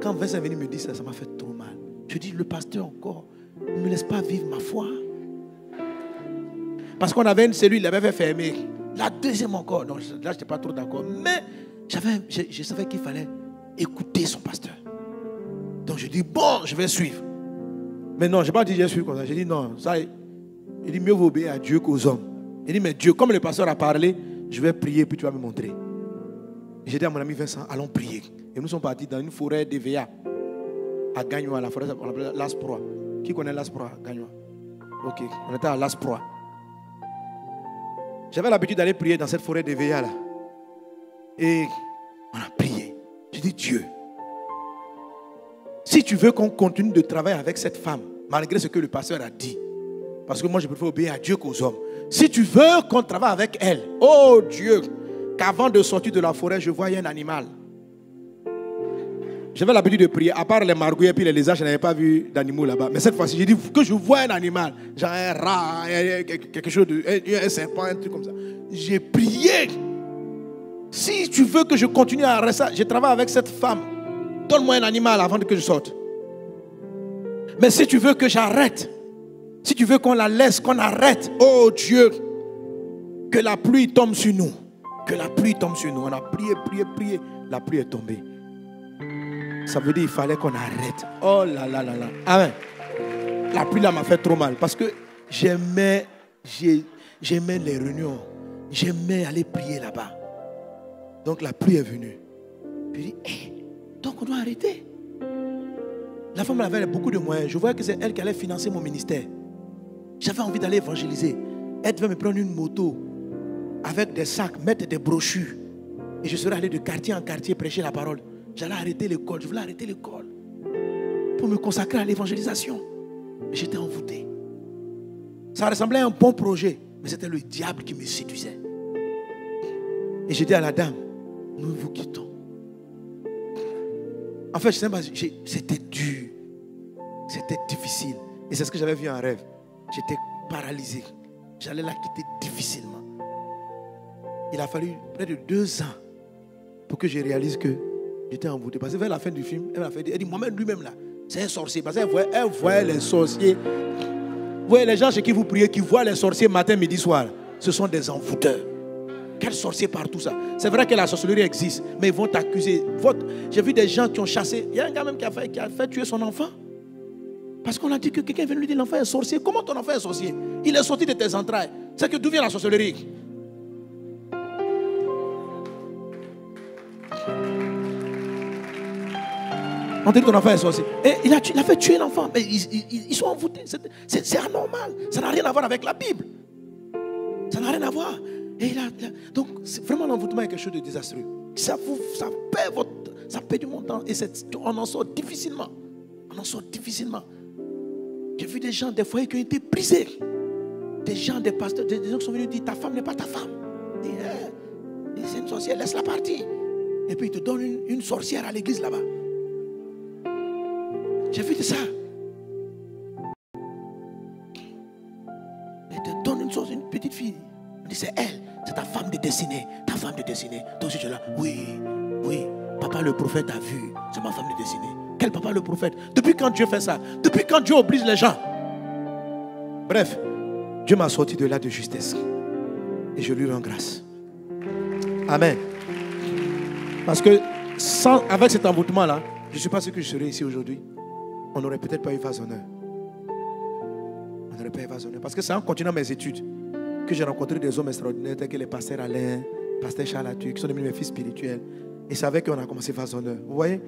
Quand Vincent est venu me dire ça, ça m'a fait trop mal. Je dis, le pasteur encore ne me laisse pas vivre ma foi. Parce qu'on avait une cellule, il avait fait fermer. La deuxième encore. Donc là, je n'étais pas trop d'accord. Mais je savais qu'il fallait écouter son pasteur. Donc je dis, bon, je vais suivre. Mais non, je n'ai pas dit je suis comme ça. J'ai dit non, ça, il dit mieux vaut obéir à Dieu qu'aux hommes. Il dit, mais Dieu, comme le pasteur a parlé, je vais prier, puis tu vas me montrer. J'ai dit à mon ami Vincent, allons prier. Et nous sommes partis dans une forêt d'EVA à Gagnoa, la forêt qu'on appelle l'Asproie. Qui connaît l'Asproie, Gagnoa? Ok, on était à l'Asproie. J'avais l'habitude d'aller prier dans cette forêt d'EVA là. Et on a prié. J'ai dit, Dieu, si tu veux qu'on continue de travailler avec cette femme, malgré ce que le pasteur a dit, parce que moi je préfère obéir à Dieu qu'aux hommes. Si tu veux qu'on travaille avec elle, oh Dieu, qu'avant de sortir de la forêt, je voyais un animal. J'avais l'habitude de prier, à part les margouilles et puis les lézards, je n'avais pas vu d'animaux là-bas. Mais cette fois-ci, j'ai dit que je vois un animal, genre un rat, quelque chose un serpent, un truc comme ça. J'ai prié. Si tu veux que je continue à rester, je travaille avec cette femme, donne-moi un animal avant que je sorte. Mais si tu veux que j'arrête, si tu veux qu'on la laisse, qu'on arrête, oh Dieu, que la pluie tombe sur nous. Que la pluie tombe sur nous. On a prié, prié, prié. La pluie est tombée. Ça veut dire qu'il fallait qu'on arrête. Oh là là là là. Amen. La pluie là m'a fait trop mal. Parce que j'aimais les réunions. J'aimais aller prier là-bas. Donc la pluie est venue. Puis je dis, hey, donc on doit arrêter. La femme avait beaucoup de moyens. Je voyais que c'est elle qui allait financer mon ministère. J'avais envie d'aller évangéliser. Elle devait me prendre une moto avec des sacs, mettre des brochures. Et je serais allé de quartier en quartier prêcher la parole. J'allais arrêter l'école. Je voulais arrêter l'école pour me consacrer à l'évangélisation. Mais j'étais envoûté. Ça ressemblait à un bon projet, mais c'était le diable qui me séduisait. Et j'ai dit à la dame, nous vous quittons. En fait, c'était dur. C'était difficile. Et c'est ce que j'avais vu en rêve. J'étais paralysé. J'allais la quitter difficilement. Il a fallu près de 2 ans pour que je réalise que j'étais envoûté. Parce que vers la fin du film, elle dit, moi-même lui-même là, c'est un sorcier. Parce qu'elle voyait les sorciers. Vous voyez les gens chez qui vous priez, qui voient les sorciers matin, midi, soir. Ce sont des envoûteurs. Quel sorcier partout ça? C'est vrai que la sorcellerie existe, mais ils vont t'accuser. J'ai vu des gens qui ont chassé. Il y a un gars même qui a fait tuer son enfant. Parce qu'on a dit que quelqu'un vient lui dire l'enfant est sorcier. Comment ton enfant est sorcier? Il est sorti de tes entrailles. C'est que d'où vient la sorcellerie? On dit que ton enfant est sorcier. Et il a fait tuer l'enfant. Mais ils sont envoûtés. C'est anormal. Ça n'a rien à voir avec la Bible. Ça n'a rien à voir. Et donc, vraiment, l'envoûtement est quelque chose de désastreux. Ça perd du montant. Et on en sort difficilement. On en sort difficilement. J'ai vu des gens, des foyers qui ont été brisés. des gens, des pasteurs, des gens qui sont venus dire, ta femme n'est pas ta femme. C'est une sorcière, laisse-la partir. Et puis il te donne une sorcière à l'église là-bas. J'ai vu de ça. Il te donne une petite fille. Il dit, c'est elle, c'est ta femme de destinée. Ta femme de destinée. Toi aussi tu es là. Oui, oui. Papa le prophète a vu. C'est ma femme de destinée. Quel papa le prophète? Depuis quand Dieu fait ça? Depuis quand Dieu oblige les gens? Bref, Dieu m'a sorti de là de justesse. Et je lui rends grâce. Amen. Parce que avec cet envoûtement-là, je ne suis pas sûr que je serais ici aujourd'hui. On n'aurait peut-être pas eu vase honneur. On n'aurait pas eu vase honneur. Parce que c'est en continuant mes études que j'ai rencontré des hommes extraordinaires tels que les pasteurs Alain, pasteur Charles Atu, qui sont devenus mes fils spirituels. Et c'est avec eux qu'on a commencé vase honneur. Vous voyez,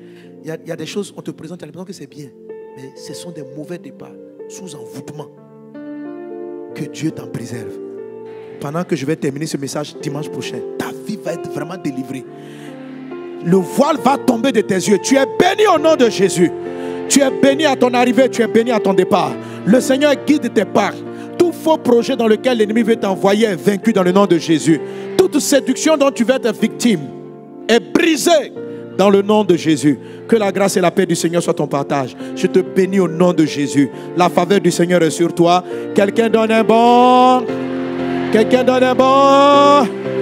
il y a des choses, on te présente, tu as l'impression que c'est bien. Mais ce sont des mauvais départs, sous envoûtement. Que Dieu t'en préserve. Pendant que je vais terminer ce message dimanche prochain, ta vie va être vraiment délivrée. Le voile va tomber de tes yeux. Tu es béni au nom de Jésus. Tu es béni à ton arrivée, tu es béni à ton départ. Le Seigneur guide tes pas. Tout faux projet dans lequel l'ennemi veut t'envoyer est vaincu dans le nom de Jésus. Toute séduction dont tu vas être victime est brisée dans le nom de Jésus. Que la grâce et la paix du Seigneur soient ton partage. Je te bénis au nom de Jésus. La faveur du Seigneur est sur toi. Quelqu'un donne un bon. Quelqu'un donne un bon.